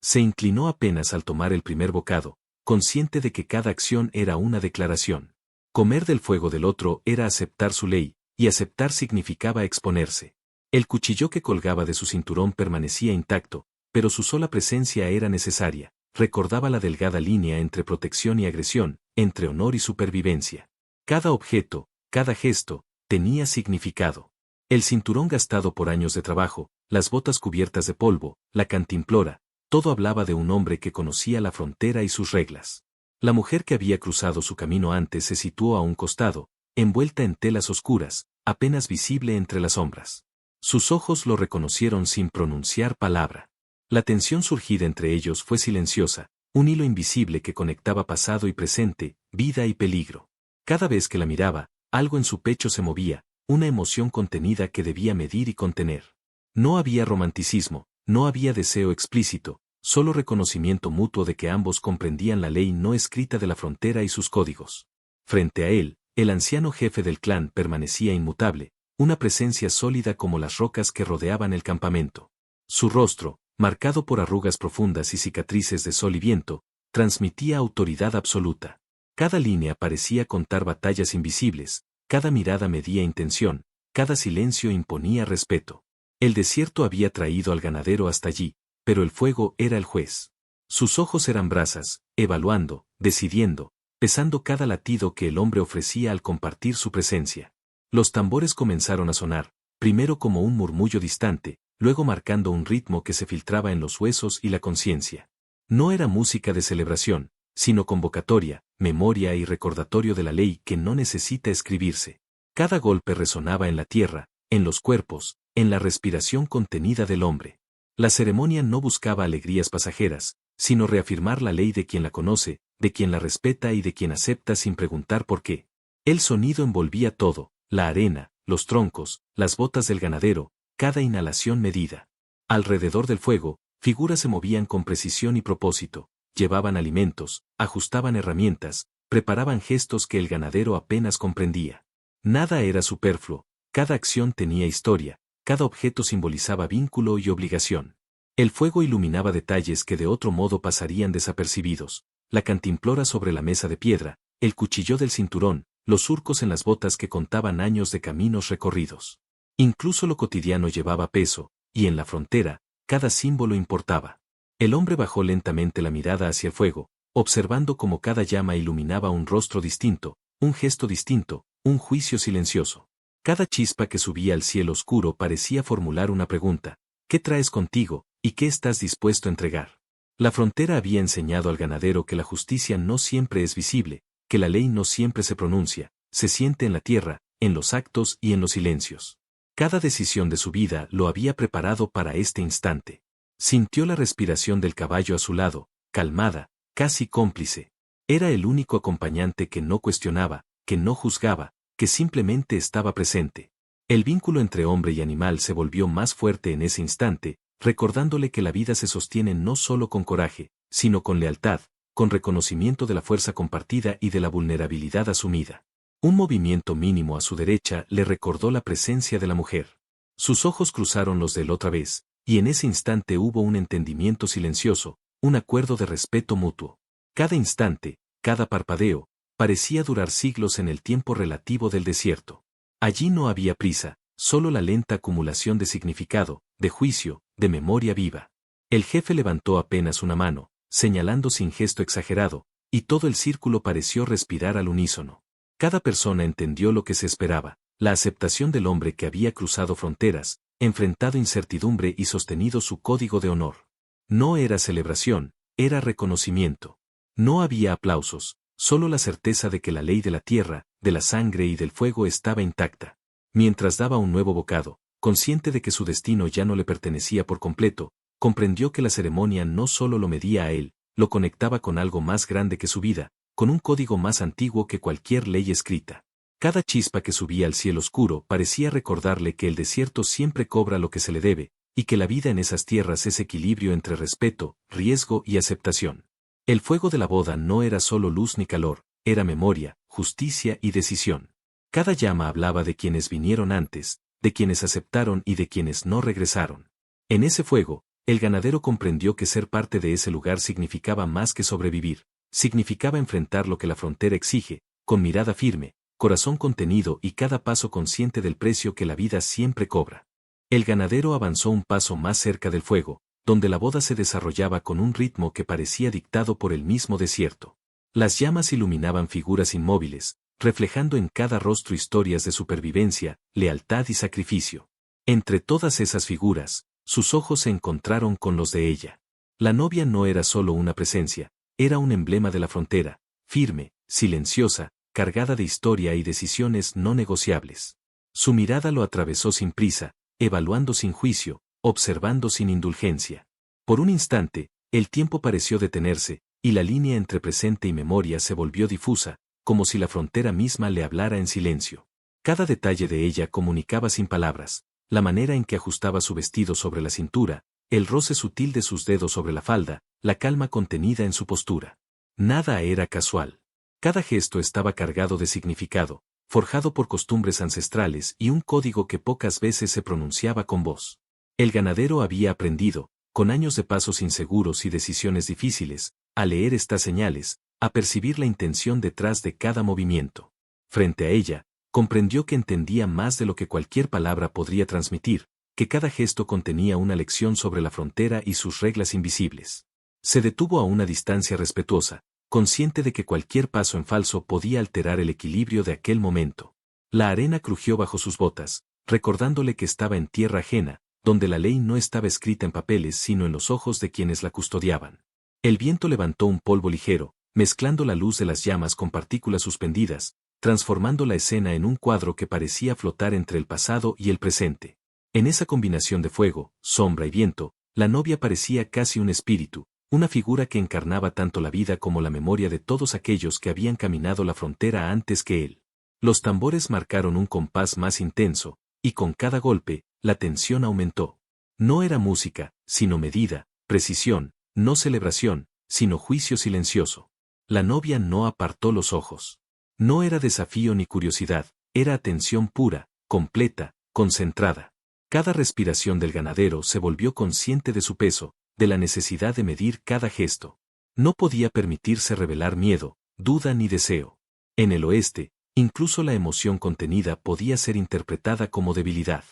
Se inclinó apenas al tomar el primer bocado, consciente de que cada acción era una declaración. Comer del fuego del otro era aceptar su ley, y aceptar significaba exponerse. El cuchillo que colgaba de su cinturón permanecía intacto, pero su sola presencia era necesaria, recordaba la delgada línea entre protección y agresión, entre honor y supervivencia. Cada objeto, cada gesto, tenía significado. El cinturón gastado por años de trabajo, las botas cubiertas de polvo, la cantimplora, todo hablaba de un hombre que conocía la frontera y sus reglas. La mujer que había cruzado su camino antes se situó a un costado, envuelta en telas oscuras, apenas visible entre las sombras. Sus ojos lo reconocieron sin pronunciar palabra. La tensión surgida entre ellos fue silenciosa, un hilo invisible que conectaba pasado y presente, vida y peligro. Cada vez que la miraba, algo en su pecho se movía, una emoción contenida que debía medir y contener. No había romanticismo, no había deseo explícito, solo reconocimiento mutuo de que ambos comprendían la ley no escrita de la frontera y sus códigos. Frente a él, el anciano jefe del clan permanecía inmutable, una presencia sólida como las rocas que rodeaban el campamento. Su rostro, marcado por arrugas profundas y cicatrices de sol y viento, transmitía autoridad absoluta. Cada línea parecía contar batallas invisibles, cada mirada medía intención, cada silencio imponía respeto. El desierto había traído al ganadero hasta allí, pero el fuego era el juez. Sus ojos eran brasas, evaluando, decidiendo, pesando cada latido que el hombre ofrecía al compartir su presencia. Los tambores comenzaron a sonar, primero como un murmullo distante, luego marcando un ritmo que se filtraba en los huesos y la conciencia. No era música de celebración, sino convocatoria, memoria y recordatorio de la ley que no necesita escribirse. Cada golpe resonaba en la tierra, en los cuerpos, en la respiración contenida del hombre. La ceremonia no buscaba alegrías pasajeras, sino reafirmar la ley de quien la conoce, de quien la respeta y de quien acepta sin preguntar por qué. El sonido envolvía todo, la arena, los troncos, las botas del ganadero, cada inhalación medida. Alrededor del fuego, figuras se movían con precisión y propósito, llevaban alimentos, ajustaban herramientas, preparaban gestos que el ganadero apenas comprendía. Nada era superfluo, cada acción tenía historia, cada objeto simbolizaba vínculo y obligación. El fuego iluminaba detalles que de otro modo pasarían desapercibidos, la cantimplora sobre la mesa de piedra, el cuchillo del cinturón, los surcos en las botas que contaban años de caminos recorridos. Incluso lo cotidiano llevaba peso, y en la frontera, cada símbolo importaba. El hombre bajó lentamente la mirada hacia el fuego, observando cómo cada llama iluminaba un rostro distinto, un gesto distinto, un juicio silencioso. Cada chispa que subía al cielo oscuro parecía formular una pregunta: ¿qué traes contigo, y qué estás dispuesto a entregar? La frontera había enseñado al ganadero que la justicia no siempre es visible, que la ley no siempre se pronuncia, se siente en la tierra, en los actos y en los silencios. Cada decisión de su vida lo había preparado para este instante. Sintió la respiración del caballo a su lado, calmada, casi cómplice. Era el único acompañante que no cuestionaba, que no juzgaba, que simplemente estaba presente. El vínculo entre hombre y animal se volvió más fuerte en ese instante, recordándole que la vida se sostiene no solo con coraje, sino con lealtad, con reconocimiento de la fuerza compartida y de la vulnerabilidad asumida. Un movimiento mínimo a su derecha le recordó la presencia de la mujer. Sus ojos cruzaron los de él otra vez, y en ese instante hubo un entendimiento silencioso, un acuerdo de respeto mutuo. Cada instante, cada parpadeo, parecía durar siglos en el tiempo relativo del desierto. Allí no había prisa, solo la lenta acumulación de significado, de juicio, de memoria viva. El jefe levantó apenas una mano, señalando sin gesto exagerado, y todo el círculo pareció respirar al unísono. Cada persona entendió lo que se esperaba, la aceptación del hombre que había cruzado fronteras, enfrentado incertidumbre y sostenido su código de honor. No era celebración, era reconocimiento. No había aplausos, solo la certeza de que la ley de la tierra, de la sangre y del fuego estaba intacta. Mientras daba un nuevo bocado, consciente de que su destino ya no le pertenecía por completo, comprendió que la ceremonia no solo lo medía a él, lo conectaba con algo más grande que su vida, con un código más antiguo que cualquier ley escrita. Cada chispa que subía al cielo oscuro parecía recordarle que el desierto siempre cobra lo que se le debe, y que la vida en esas tierras es equilibrio entre respeto, riesgo y aceptación. El fuego de la boda no era solo luz ni calor, era memoria, justicia y decisión. Cada llama hablaba de quienes vinieron antes, de quienes aceptaron y de quienes no regresaron. En ese fuego, el ganadero comprendió que ser parte de ese lugar significaba más que sobrevivir, significaba enfrentar lo que la frontera exige, con mirada firme, corazón contenido y cada paso consciente del precio que la vida siempre cobra. El ganadero avanzó un paso más cerca del fuego, donde la boda se desarrollaba con un ritmo que parecía dictado por el mismo desierto. Las llamas iluminaban figuras inmóviles, reflejando en cada rostro historias de supervivencia, lealtad y sacrificio. Entre todas esas figuras, sus ojos se encontraron con los de ella. La novia no era solo una presencia, era un emblema de la frontera, firme, silenciosa, cargada de historia y decisiones no negociables. Su mirada lo atravesó sin prisa, evaluando sin juicio, observando sin indulgencia. Por un instante, el tiempo pareció detenerse, y la línea entre presente y memoria se volvió difusa, como si la frontera misma le hablara en silencio. Cada detalle de ella comunicaba sin palabras, la manera en que ajustaba su vestido sobre la cintura, el roce sutil de sus dedos sobre la falda, la calma contenida en su postura. Nada era casual. Cada gesto estaba cargado de significado, forjado por costumbres ancestrales y un código que pocas veces se pronunciaba con voz. El ganadero había aprendido, con años de pasos inseguros y decisiones difíciles, a leer estas señales, a percibir la intención detrás de cada movimiento. Frente a ella, comprendió que entendía más de lo que cualquier palabra podría transmitir, que cada gesto contenía una lección sobre la frontera y sus reglas invisibles. Se detuvo a una distancia respetuosa, consciente de que cualquier paso en falso podía alterar el equilibrio de aquel momento. La arena crujió bajo sus botas, recordándole que estaba en tierra ajena, donde la ley no estaba escrita en papeles sino en los ojos de quienes la custodiaban. El viento levantó un polvo ligero, mezclando la luz de las llamas con partículas suspendidas, transformando la escena en un cuadro que parecía flotar entre el pasado y el presente. En esa combinación de fuego, sombra y viento, la novia parecía casi un espíritu, una figura que encarnaba tanto la vida como la memoria de todos aquellos que habían caminado la frontera antes que él. Los tambores marcaron un compás más intenso, y con cada golpe, la tensión aumentó. No era música, sino medida, precisión, no celebración, sino juicio silencioso. La novia no apartó los ojos. No era desafío ni curiosidad, era atención pura, completa, concentrada. Cada respiración del ganadero se volvió consciente de su peso, de la necesidad de medir cada gesto. No podía permitirse revelar miedo, duda ni deseo. En el oeste, incluso la emoción contenida podía ser interpretada como debilidad.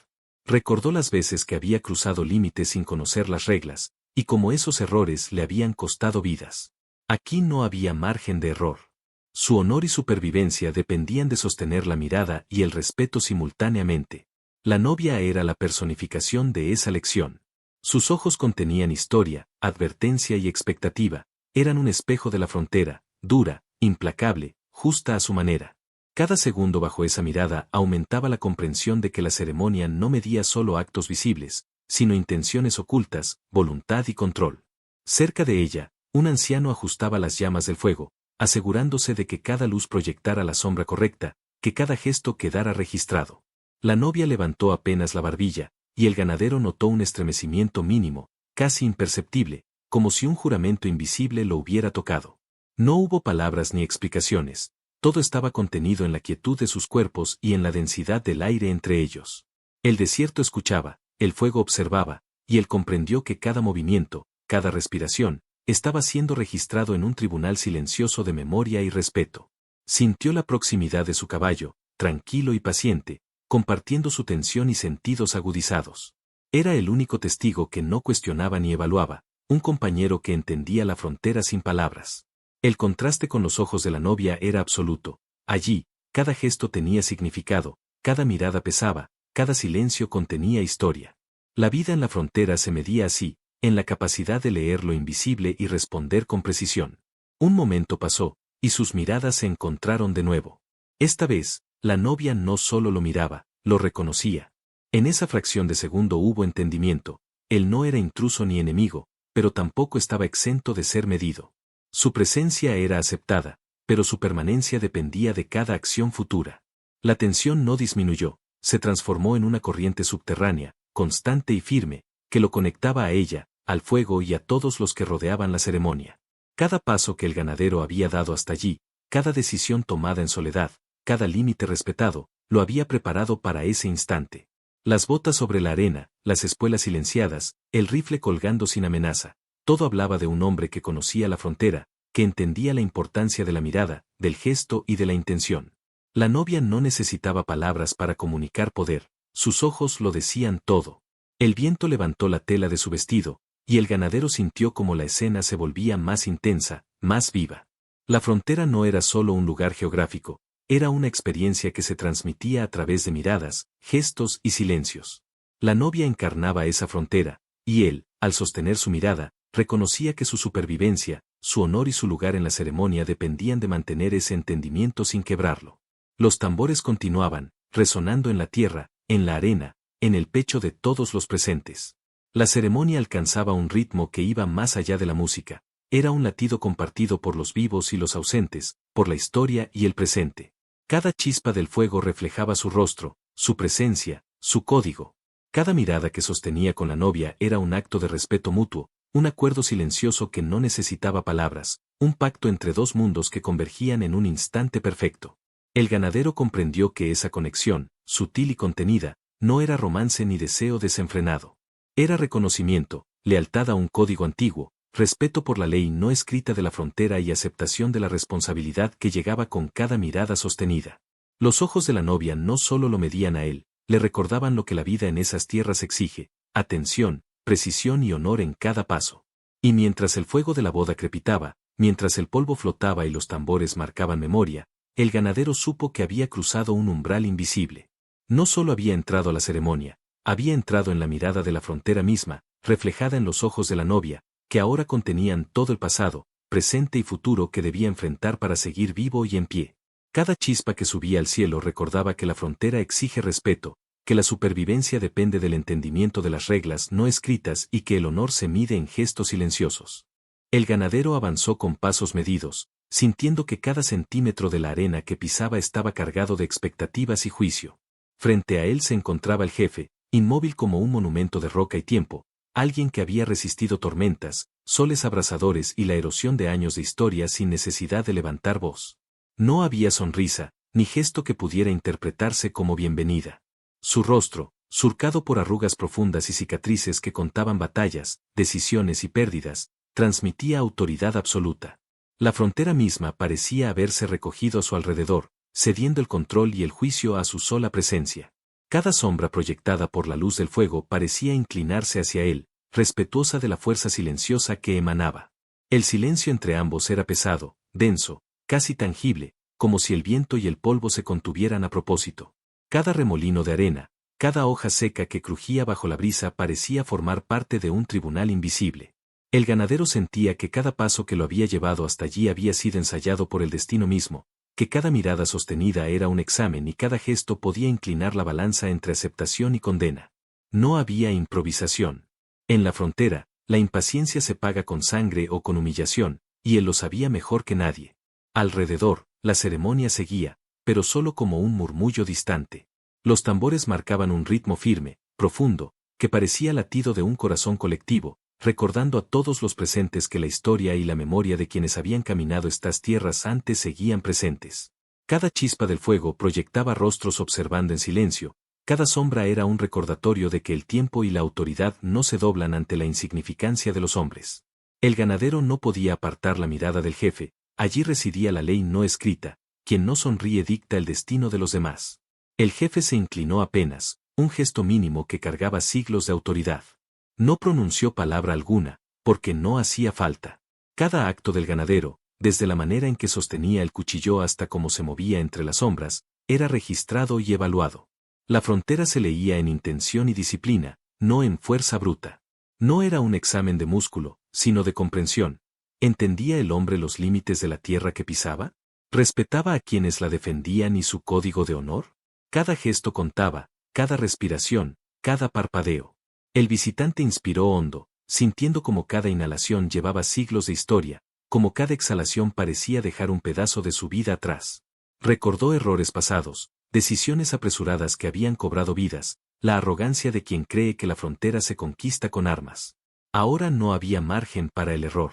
Recordó las veces que había cruzado límites sin conocer las reglas, y cómo esos errores le habían costado vidas. Aquí no había margen de error. Su honor y supervivencia dependían de sostener la mirada y el respeto simultáneamente. La novia era la personificación de esa lección. Sus ojos contenían historia, advertencia y expectativa, eran un espejo de la frontera, dura, implacable, justa a su manera. Cada segundo bajo esa mirada aumentaba la comprensión de que la ceremonia no medía solo actos visibles, sino intenciones ocultas, voluntad y control. Cerca de ella, un anciano ajustaba las llamas del fuego, asegurándose de que cada luz proyectara la sombra correcta, que cada gesto quedara registrado. La novia levantó apenas la barbilla, y el ganadero notó un estremecimiento mínimo, casi imperceptible, como si un juramento invisible lo hubiera tocado. No hubo palabras ni explicaciones, todo estaba contenido en la quietud de sus cuerpos y en la densidad del aire entre ellos. El desierto escuchaba, el fuego observaba, y él comprendió que cada movimiento, cada respiración, estaba siendo registrado en un tribunal silencioso de memoria y respeto. Sintió la proximidad de su caballo, tranquilo y paciente, compartiendo su tensión y sentidos agudizados. Era el único testigo que no cuestionaba ni evaluaba, un compañero que entendía la frontera sin palabras. El contraste con los ojos de la novia era absoluto. Allí, cada gesto tenía significado, cada mirada pesaba, cada silencio contenía historia. La vida en la frontera se medía así, en la capacidad de leer lo invisible y responder con precisión. Un momento pasó, y sus miradas se encontraron de nuevo. Esta vez, la novia no solo lo miraba, lo reconocía. En esa fracción de segundo hubo entendimiento, él no era intruso ni enemigo, pero tampoco estaba exento de ser medido. Su presencia era aceptada, pero su permanencia dependía de cada acción futura. La tensión no disminuyó, se transformó en una corriente subterránea, constante y firme, que lo conectaba a ella, al fuego y a todos los que rodeaban la ceremonia. Cada paso que el ganadero había dado hasta allí, cada decisión tomada en soledad, cada límite respetado, lo había preparado para ese instante. Las botas sobre la arena, las espuelas silenciadas, el rifle colgando sin amenaza, todo hablaba de un hombre que conocía la frontera, que entendía la importancia de la mirada, del gesto y de la intención. La novia no necesitaba palabras para comunicar poder, sus ojos lo decían todo. El viento levantó la tela de su vestido, y el ganadero sintió como la escena se volvía más intensa, más viva. La frontera no era solo un lugar geográfico, era una experiencia que se transmitía a través de miradas, gestos y silencios. La novia encarnaba esa frontera, y él, al sostener su mirada, reconocía que su supervivencia, su honor y su lugar en la ceremonia dependían de mantener ese entendimiento sin quebrarlo. Los tambores continuaban, resonando en la tierra, en la arena, en el pecho de todos los presentes. La ceremonia alcanzaba un ritmo que iba más allá de la música, era un latido compartido por los vivos y los ausentes, por la historia y el presente. Cada chispa del fuego reflejaba su rostro, su presencia, su código. Cada mirada que sostenía con la novia era un acto de respeto mutuo, un acuerdo silencioso que no necesitaba palabras, un pacto entre dos mundos que convergían en un instante perfecto. El ganadero comprendió que esa conexión, sutil y contenida, no era romance ni deseo desenfrenado. Era reconocimiento, lealtad a un código antiguo, respeto por la ley no escrita de la frontera y aceptación de la responsabilidad que llegaba con cada mirada sostenida. Los ojos de la novia no solo lo medían a él, le recordaban lo que la vida en esas tierras exige, atención, precisión y honor en cada paso. Y mientras el fuego de la boda crepitaba, mientras el polvo flotaba y los tambores marcaban memoria, el ganadero supo que había cruzado un umbral invisible. No solo había entrado a la ceremonia, había entrado en la mirada de la frontera misma, reflejada en los ojos de la novia, que ahora contenían todo el pasado, presente y futuro que debía enfrentar para seguir vivo y en pie. Cada chispa que subía al cielo recordaba que la frontera exige respeto, que la supervivencia depende del entendimiento de las reglas no escritas y que el honor se mide en gestos silenciosos. El ganadero avanzó con pasos medidos, sintiendo que cada centímetro de la arena que pisaba estaba cargado de expectativas y juicio. Frente a él se encontraba el jefe, inmóvil como un monumento de roca y tiempo, alguien que había resistido tormentas, soles abrasadores y la erosión de años de historia sin necesidad de levantar voz. No había sonrisa, ni gesto que pudiera interpretarse como bienvenida. Su rostro, surcado por arrugas profundas y cicatrices que contaban batallas, decisiones y pérdidas, transmitía autoridad absoluta. La frontera misma parecía haberse recogido a su alrededor, cediendo el control y el juicio a su sola presencia. Cada sombra proyectada por la luz del fuego parecía inclinarse hacia él, respetuosa de la fuerza silenciosa que emanaba. El silencio entre ambos era pesado, denso, casi tangible, como si el viento y el polvo se contuvieran a propósito. Cada remolino de arena, cada hoja seca que crujía bajo la brisa parecía formar parte de un tribunal invisible. El ganadero sentía que cada paso que lo había llevado hasta allí había sido ensayado por el destino mismo, que cada mirada sostenida era un examen y cada gesto podía inclinar la balanza entre aceptación y condena. No había improvisación. En la frontera, la impaciencia se paga con sangre o con humillación, y él lo sabía mejor que nadie. Alrededor, la ceremonia seguía, pero solo como un murmullo distante. Los tambores marcaban un ritmo firme, profundo, que parecía latido de un corazón colectivo, recordando a todos los presentes que la historia y la memoria de quienes habían caminado estas tierras antes seguían presentes. Cada chispa del fuego proyectaba rostros observando en silencio, cada sombra era un recordatorio de que el tiempo y la autoridad no se doblan ante la insignificancia de los hombres. El ganadero no podía apartar la mirada del jefe, allí residía la ley no escrita, quien no sonríe dicta el destino de los demás. El jefe se inclinó apenas, un gesto mínimo que cargaba siglos de autoridad. No pronunció palabra alguna, porque no hacía falta. Cada acto del ganadero, desde la manera en que sostenía el cuchillo hasta cómo se movía entre las sombras, era registrado y evaluado. La frontera se leía en intención y disciplina, no en fuerza bruta. No era un examen de músculo, sino de comprensión. ¿Entendía el hombre los límites de la tierra que pisaba? ¿Respetaba a quienes la defendían y su código de honor? Cada gesto contaba, cada respiración, cada parpadeo. El visitante inspiró hondo, sintiendo como cada inhalación llevaba siglos de historia, como cada exhalación parecía dejar un pedazo de su vida atrás. Recordó errores pasados, decisiones apresuradas que habían cobrado vidas, la arrogancia de quien cree que la frontera se conquista con armas. Ahora no había margen para el error.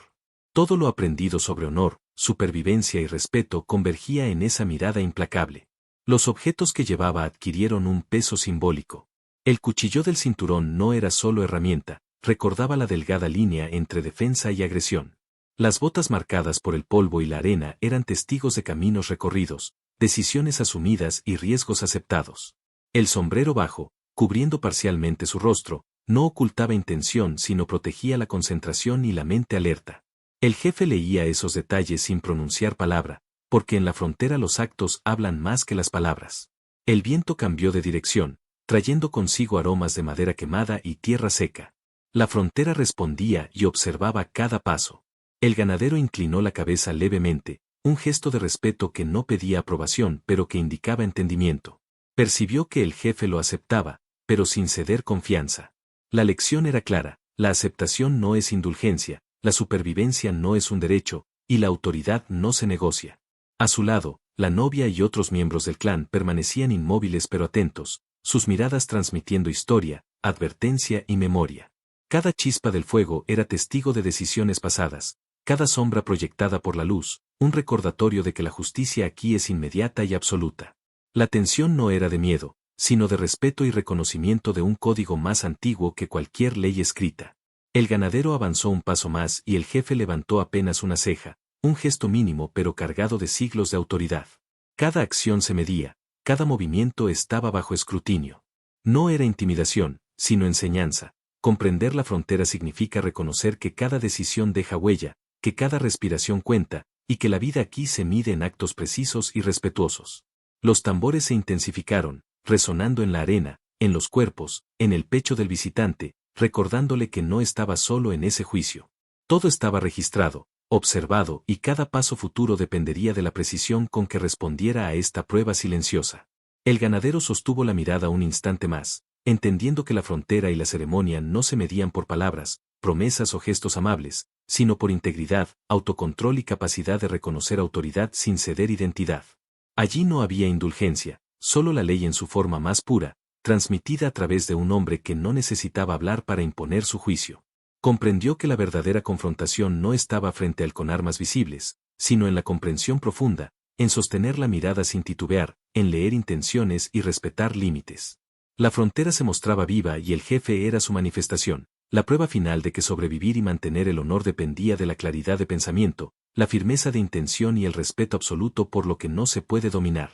Todo lo aprendido sobre honor, supervivencia y respeto convergía en esa mirada implacable. Los objetos que llevaba adquirieron un peso simbólico. El cuchillo del cinturón no era solo herramienta, recordaba la delgada línea entre defensa y agresión. Las botas marcadas por el polvo y la arena eran testigos de caminos recorridos, decisiones asumidas y riesgos aceptados. El sombrero bajo, cubriendo parcialmente su rostro, no ocultaba intención sino protegía la concentración y la mente alerta. El jefe leía esos detalles sin pronunciar palabra, porque en la frontera los actos hablan más que las palabras. El viento cambió de dirección, trayendo consigo aromas de madera quemada y tierra seca. La frontera respondía y observaba cada paso. El ganadero inclinó la cabeza levemente, un gesto de respeto que no pedía aprobación pero que indicaba entendimiento. Percibió que el jefe lo aceptaba, pero sin ceder confianza. La lección era clara, la aceptación no es indulgencia, la supervivencia no es un derecho, y la autoridad no se negocia. A su lado, la novia y otros miembros del clan permanecían inmóviles pero atentos, sus miradas transmitiendo historia, advertencia y memoria. Cada chispa del fuego era testigo de decisiones pasadas, cada sombra proyectada por la luz, un recordatorio de que la justicia aquí es inmediata y absoluta. La tensión no era de miedo, sino de respeto y reconocimiento de un código más antiguo que cualquier ley escrita. El ganadero avanzó un paso más y el jefe levantó apenas una ceja, un gesto mínimo pero cargado de siglos de autoridad. Cada acción se medía, cada movimiento estaba bajo escrutinio. No era intimidación, sino enseñanza. Comprender la frontera significa reconocer que cada decisión deja huella, que cada respiración cuenta, y que la vida aquí se mide en actos precisos y respetuosos. Los tambores se intensificaron, resonando en la arena, en los cuerpos, en el pecho del visitante, recordándole que no estaba solo en ese juicio. Todo estaba registrado, observado y cada paso futuro dependería de la precisión con que respondiera a esta prueba silenciosa. El ganadero sostuvo la mirada un instante más, entendiendo que la frontera y la ceremonia no se medían por palabras, promesas o gestos amables, sino por integridad, autocontrol y capacidad de reconocer autoridad sin ceder identidad. Allí no había indulgencia, solo la ley en su forma más pura, transmitida a través de un hombre que no necesitaba hablar para imponer su juicio. Comprendió que la verdadera confrontación no estaba frente al con armas visibles, sino en la comprensión profunda, en sostener la mirada sin titubear, en leer intenciones y respetar límites. La frontera se mostraba viva y el jefe era su manifestación, la prueba final de que sobrevivir y mantener el honor dependía de la claridad de pensamiento, la firmeza de intención y el respeto absoluto por lo que no se puede dominar.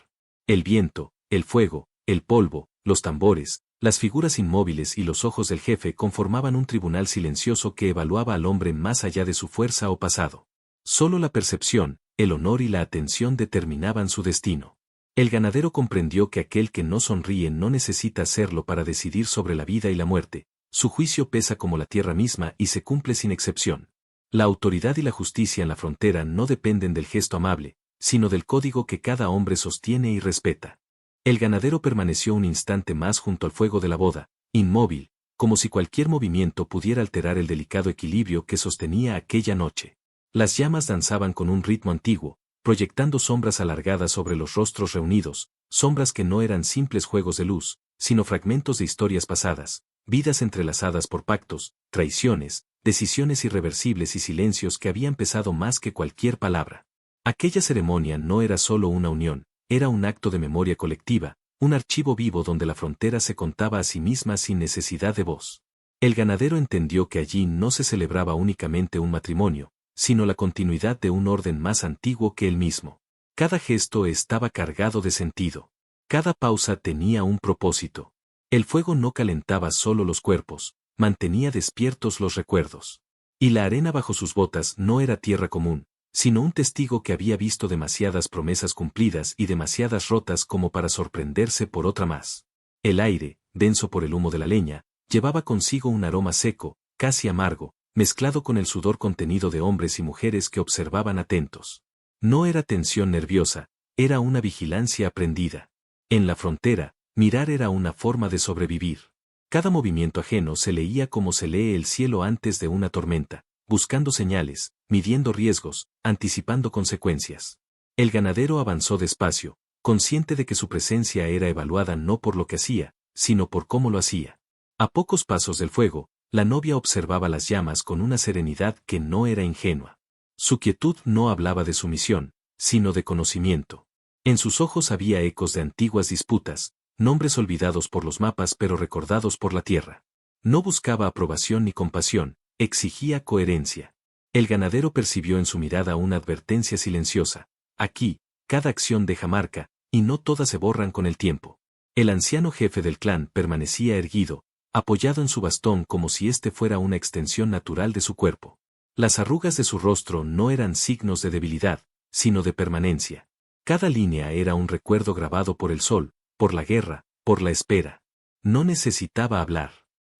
El viento, el fuego, el polvo, los tambores, las figuras inmóviles y los ojos del jefe conformaban un tribunal silencioso que evaluaba al hombre más allá de su fuerza o pasado. Solo la percepción, el honor y la atención determinaban su destino. El ganadero comprendió que aquel que no sonríe no necesita hacerlo para decidir sobre la vida y la muerte, su juicio pesa como la tierra misma y se cumple sin excepción. La autoridad y la justicia en la frontera no dependen del gesto amable, sino del código que cada hombre sostiene y respeta. El ganadero permaneció un instante más junto al fuego de la boda, inmóvil, como si cualquier movimiento pudiera alterar el delicado equilibrio que sostenía aquella noche. Las llamas danzaban con un ritmo antiguo, proyectando sombras alargadas sobre los rostros reunidos, sombras que no eran simples juegos de luz, sino fragmentos de historias pasadas, vidas entrelazadas por pactos, traiciones, decisiones irreversibles y silencios que habían pesado más que cualquier palabra. Aquella ceremonia no era solo una unión, era un acto de memoria colectiva, un archivo vivo donde la frontera se contaba a sí misma sin necesidad de voz. El ganadero entendió que allí no se celebraba únicamente un matrimonio, sino la continuidad de un orden más antiguo que él mismo. Cada gesto estaba cargado de sentido. Cada pausa tenía un propósito. El fuego no calentaba solo los cuerpos, mantenía despiertos los recuerdos. Y la arena bajo sus botas no era tierra común, sino un testigo que había visto demasiadas promesas cumplidas y demasiadas rotas como para sorprenderse por otra más. El aire, denso por el humo de la leña, llevaba consigo un aroma seco, casi amargo, mezclado con el sudor contenido de hombres y mujeres que observaban atentos. No era tensión nerviosa, era una vigilancia aprendida. En la frontera, mirar era una forma de sobrevivir. Cada movimiento ajeno se leía como se lee el cielo antes de una tormenta, buscando señales, midiendo riesgos, anticipando consecuencias. El ganadero avanzó despacio, consciente de que su presencia era evaluada no por lo que hacía, sino por cómo lo hacía. A pocos pasos del fuego, la novia observaba las llamas con una serenidad que no era ingenua. Su quietud no hablaba de sumisión, sino de conocimiento. En sus ojos había ecos de antiguas disputas, nombres olvidados por los mapas pero recordados por la tierra. No buscaba aprobación ni compasión, exigía coherencia. El ganadero percibió en su mirada una advertencia silenciosa. Aquí, cada acción deja marca, y no todas se borran con el tiempo. El anciano jefe del clan permanecía erguido, apoyado en su bastón como si éste fuera una extensión natural de su cuerpo. Las arrugas de su rostro no eran signos de debilidad, sino de permanencia. Cada línea era un recuerdo grabado por el sol, por la guerra, por la espera. No necesitaba hablar.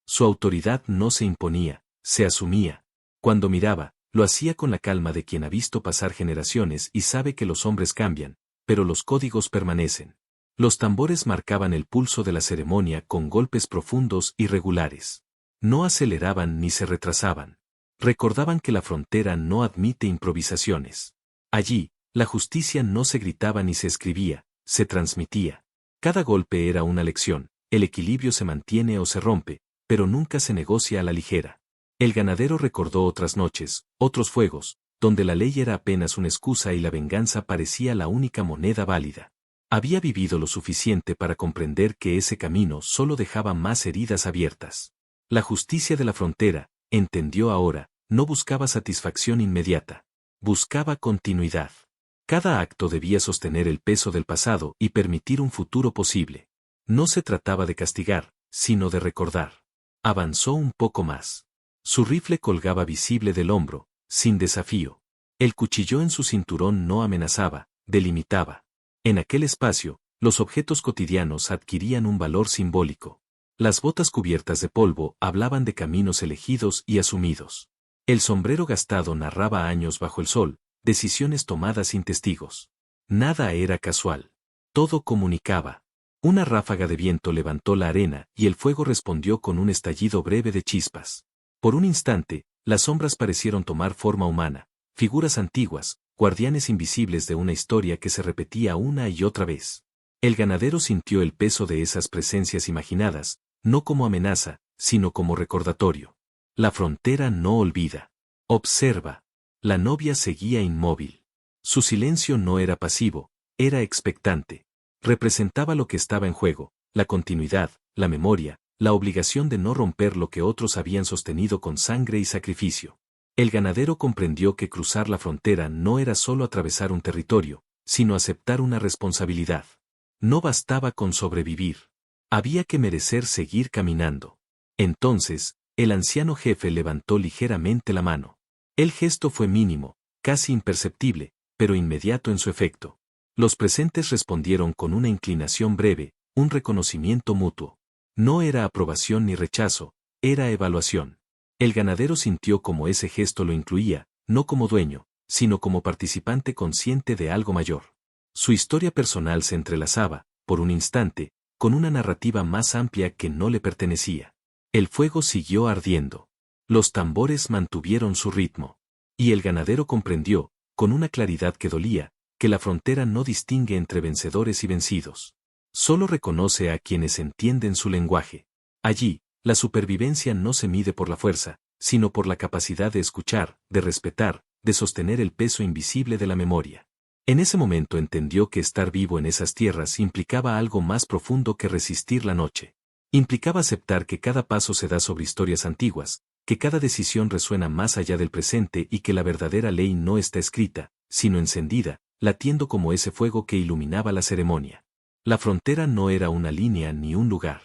Su autoridad no se imponía, se asumía. Cuando miraba, lo hacía con la calma de quien ha visto pasar generaciones y sabe que los hombres cambian, pero los códigos permanecen. Los tambores marcaban el pulso de la ceremonia con golpes profundos y regulares. No aceleraban ni se retrasaban. Recordaban que la frontera no admite improvisaciones. Allí, la justicia no se gritaba ni se escribía, se transmitía. Cada golpe era una lección, el equilibrio se mantiene o se rompe, pero nunca se negocia a la ligera. El ganadero recordó otras noches, otros fuegos, donde la ley era apenas una excusa y la venganza parecía la única moneda válida. Había vivido lo suficiente para comprender que ese camino solo dejaba más heridas abiertas. La justicia de la frontera, entendió ahora, no buscaba satisfacción inmediata. Buscaba continuidad. Cada acto debía sostener el peso del pasado y permitir un futuro posible. No se trataba de castigar, sino de recordar. Avanzó un poco más. Su rifle colgaba visible del hombro, sin desafío. El cuchillo en su cinturón no amenazaba, delimitaba. En aquel espacio, los objetos cotidianos adquirían un valor simbólico. Las botas cubiertas de polvo hablaban de caminos elegidos y asumidos. El sombrero gastado narraba años bajo el sol, decisiones tomadas sin testigos. Nada era casual. Todo comunicaba. Una ráfaga de viento levantó la arena y el fuego respondió con un estallido breve de chispas. Por un instante, las sombras parecieron tomar forma humana, figuras antiguas, guardianes invisibles de una historia que se repetía una y otra vez. El ganadero sintió el peso de esas presencias imaginadas, no como amenaza, sino como recordatorio. La frontera no olvida. Observa. La novia seguía inmóvil. Su silencio no era pasivo, era expectante. Representaba lo que estaba en juego, la continuidad, la memoria, la obligación de no romper lo que otros habían sostenido con sangre y sacrificio. El ganadero comprendió que cruzar la frontera no era solo atravesar un territorio, sino aceptar una responsabilidad. No bastaba con sobrevivir. Había que merecer seguir caminando. Entonces, el anciano jefe levantó ligeramente la mano. El gesto fue mínimo, casi imperceptible, pero inmediato en su efecto. Los presentes respondieron con una inclinación breve, un reconocimiento mutuo. No era aprobación ni rechazo, era evaluación. El ganadero sintió como ese gesto lo incluía, no como dueño, sino como participante consciente de algo mayor. Su historia personal se entrelazaba, por un instante, con una narrativa más amplia que no le pertenecía. El fuego siguió ardiendo. Los tambores mantuvieron su ritmo. Y el ganadero comprendió, con una claridad que dolía, que la frontera no distingue entre vencedores y vencidos. Solo reconoce a quienes entienden su lenguaje. Allí, La supervivencia no se mide por la fuerza, sino por la capacidad de escuchar, de respetar, de sostener el peso invisible de la memoria. En ese momento entendió que estar vivo en esas tierras implicaba algo más profundo que resistir la noche. Implicaba aceptar que cada paso se da sobre historias antiguas, que cada decisión resuena más allá del presente y que la verdadera ley no está escrita, sino encendida, latiendo como ese fuego que iluminaba la ceremonia. La frontera no era una línea ni un lugar.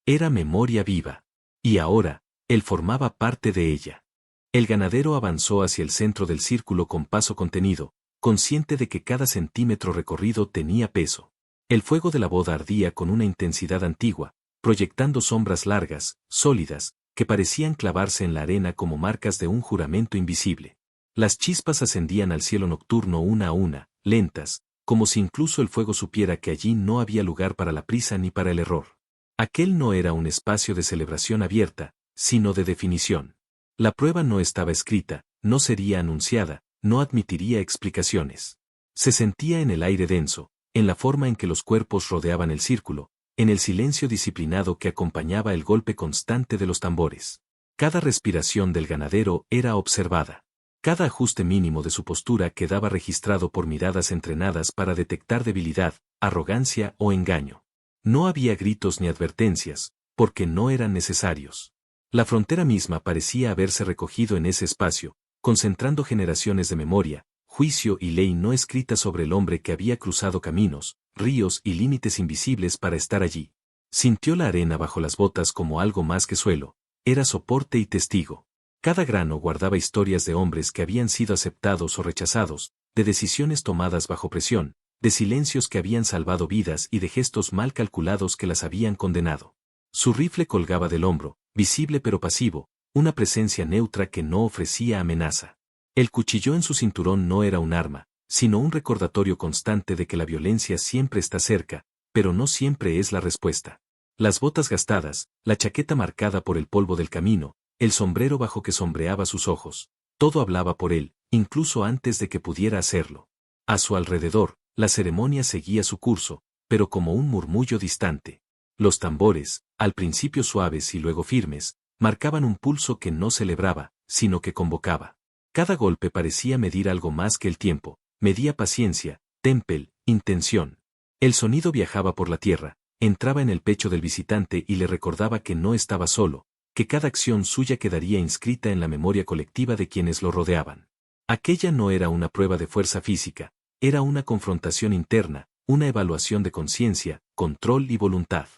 Era memoria viva. Y ahora, él formaba parte de ella. El ganadero avanzó hacia el centro del círculo con paso contenido, consciente de que cada centímetro recorrido tenía peso. El fuego de la boda ardía con una intensidad antigua, proyectando sombras largas, sólidas, que parecían clavarse en la arena como marcas de un juramento invisible. Las chispas ascendían al cielo nocturno una a una, lentas, como si incluso el fuego supiera que allí no había lugar para la prisa ni para el error. Aquel no era un espacio de celebración abierta, sino de definición. La prueba no estaba escrita, no sería anunciada, no admitiría explicaciones. Se sentía en el aire denso, en la forma en que los cuerpos rodeaban el círculo, en el silencio disciplinado que acompañaba el golpe constante de los tambores. Cada respiración del ganadero era observada. Cada ajuste mínimo de su postura quedaba registrado por miradas entrenadas para detectar debilidad, arrogancia o engaño. No había gritos ni advertencias, porque no eran necesarios. La frontera misma parecía haberse recogido en ese espacio, concentrando generaciones de memoria, juicio y ley no escrita sobre el hombre que había cruzado caminos, ríos y límites invisibles para estar allí. Sintió la arena bajo las botas como algo más que suelo, era soporte y testigo. Cada grano guardaba historias de hombres que habían sido aceptados o rechazados, de decisiones tomadas bajo presión, de silencios que habían salvado vidas y de gestos mal calculados que las habían condenado. Su rifle colgaba del hombro, visible pero pasivo, una presencia neutra que no ofrecía amenaza. El cuchillo en su cinturón no era un arma, sino un recordatorio constante de que la violencia siempre está cerca, pero no siempre es la respuesta. Las botas gastadas, la chaqueta marcada por el polvo del camino, el sombrero bajo que sombreaba sus ojos, todo hablaba por él, incluso antes de que pudiera hacerlo. A su alrededor, la ceremonia seguía su curso, pero como un murmullo distante. Los tambores, al principio suaves y luego firmes, marcaban un pulso que no celebraba, sino que convocaba. Cada golpe parecía medir algo más que el tiempo, medía paciencia, temple, intención. El sonido viajaba por la tierra, entraba en el pecho del visitante y le recordaba que no estaba solo, que cada acción suya quedaría inscrita en la memoria colectiva de quienes lo rodeaban. Aquella no era una prueba de fuerza física, era una confrontación interna, una evaluación de conciencia, control y voluntad.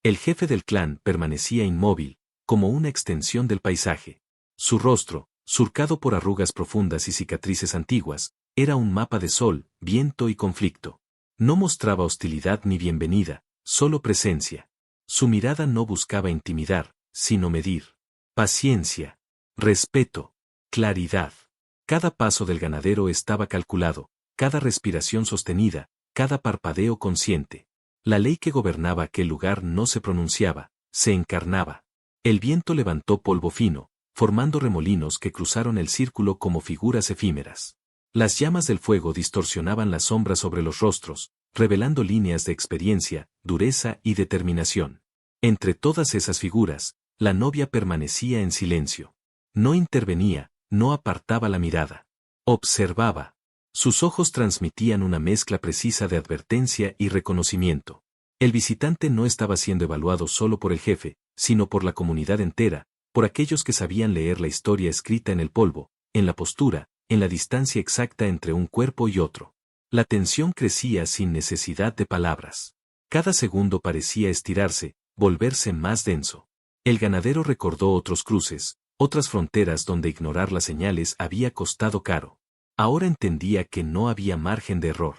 El jefe del clan permanecía inmóvil, como una extensión del paisaje. Su rostro, surcado por arrugas profundas y cicatrices antiguas, era un mapa de sol, viento y conflicto. No mostraba hostilidad ni bienvenida, solo presencia. Su mirada no buscaba intimidar, sino medir. Paciencia, respeto, claridad. Cada paso del ganadero estaba calculado, cada respiración sostenida, cada parpadeo consciente. La ley que gobernaba aquel lugar no se pronunciaba, se encarnaba. El viento levantó polvo fino, formando remolinos que cruzaron el círculo como figuras efímeras. Las llamas del fuego distorsionaban las sombras sobre los rostros, revelando líneas de experiencia, dureza y determinación. Entre todas esas figuras, la novia permanecía en silencio. No intervenía, no apartaba la mirada. Observaba. Sus ojos transmitían una mezcla precisa de advertencia y reconocimiento. El visitante no estaba siendo evaluado solo por el jefe, sino por la comunidad entera, por aquellos que sabían leer la historia escrita en el polvo, en la postura, en la distancia exacta entre un cuerpo y otro. La tensión crecía sin necesidad de palabras. Cada segundo parecía estirarse, volverse más denso. El ganadero recordó otros cruces, otras fronteras donde ignorar las señales había costado caro. Ahora entendía que no había margen de error.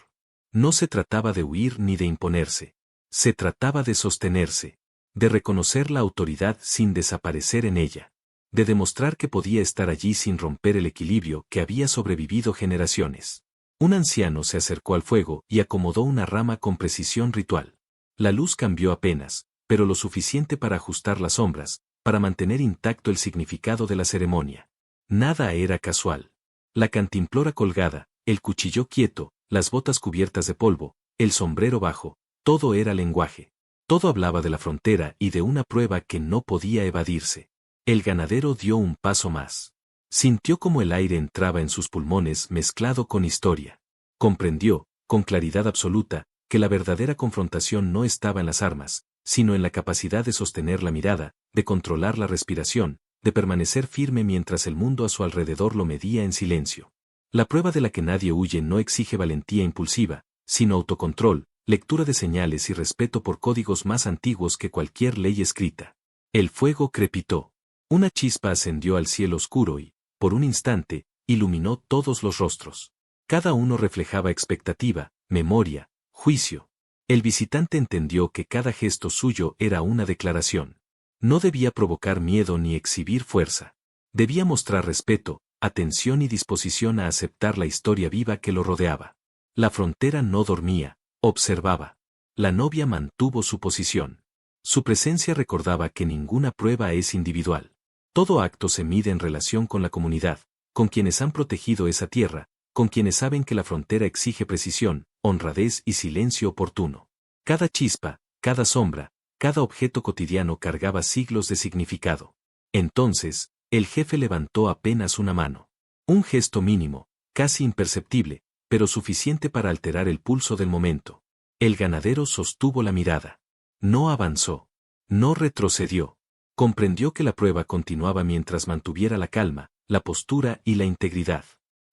No se trataba de huir ni de imponerse. Se trataba de sostenerse, de reconocer la autoridad sin desaparecer en ella, de demostrar que podía estar allí sin romper el equilibrio que había sobrevivido generaciones. Un anciano se acercó al fuego y acomodó una rama con precisión ritual. La luz cambió apenas, pero lo suficiente para ajustar las sombras, para mantener intacto el significado de la ceremonia. Nada era casual. La cantimplora colgada, el cuchillo quieto, las botas cubiertas de polvo, el sombrero bajo, todo era lenguaje. Todo hablaba de la frontera y de una prueba que no podía evadirse. El ganadero dio un paso más. Sintió como el aire entraba en sus pulmones mezclado con historia. Comprendió, con claridad absoluta, que la verdadera confrontación no estaba en las armas, sino en la capacidad de sostener la mirada, de controlar la respiración, de permanecer firme mientras el mundo a su alrededor lo medía en silencio. La prueba de la que nadie huye no exige valentía impulsiva, sino autocontrol, lectura de señales y respeto por códigos más antiguos que cualquier ley escrita. El fuego crepitó. Una chispa ascendió al cielo oscuro y, por un instante, iluminó todos los rostros. Cada uno reflejaba expectativa, memoria, juicio. El visitante entendió que cada gesto suyo era una declaración. No debía provocar miedo ni exhibir fuerza. Debía mostrar respeto, atención y disposición a aceptar la historia viva que lo rodeaba. La frontera no dormía, observaba. La novia mantuvo su posición. Su presencia recordaba que ninguna prueba es individual. Todo acto se mide en relación con la comunidad, con quienes han protegido esa tierra, con quienes saben que la frontera exige precisión, honradez y silencio oportuno. Cada chispa, cada sombra, cada objeto cotidiano cargaba siglos de significado. Entonces, el jefe levantó apenas una mano. Un gesto mínimo, casi imperceptible, pero suficiente para alterar el pulso del momento. El ganadero sostuvo la mirada. No avanzó. No retrocedió. Comprendió que la prueba continuaba mientras mantuviera la calma, la postura y la integridad.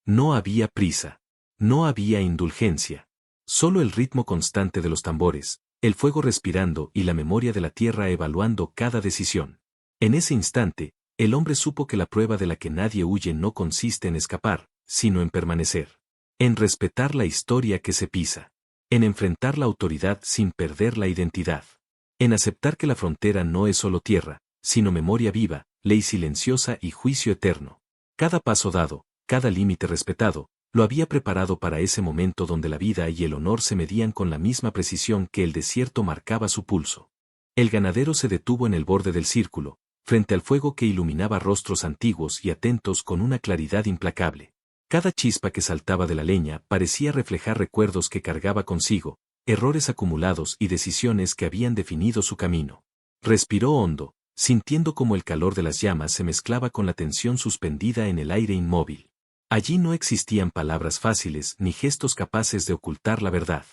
No había prisa. No había indulgencia. Solo el ritmo constante de los tambores, el fuego respirando y la memoria de la tierra evaluando cada decisión. En ese instante, el hombre supo que la prueba de la que nadie huye no consiste en escapar, sino en permanecer. En respetar la historia que se pisa. En enfrentar la autoridad sin perder la identidad. En aceptar que la frontera no es solo tierra, sino memoria viva, ley silenciosa y juicio eterno. Cada paso dado, cada límite respetado, lo había preparado para ese momento donde la vida y el honor se medían con la misma precisión que el desierto marcaba su pulso. El ganadero se detuvo en el borde del círculo, frente al fuego que iluminaba rostros antiguos y atentos con una claridad implacable. Cada chispa que saltaba de la leña parecía reflejar recuerdos que cargaba consigo, errores acumulados y decisiones que habían definido su camino. Respiró hondo, sintiendo como el calor de las llamas se mezclaba con la tensión suspendida en el aire inmóvil. Allí no existían palabras fáciles ni gestos capaces de ocultar la verdad.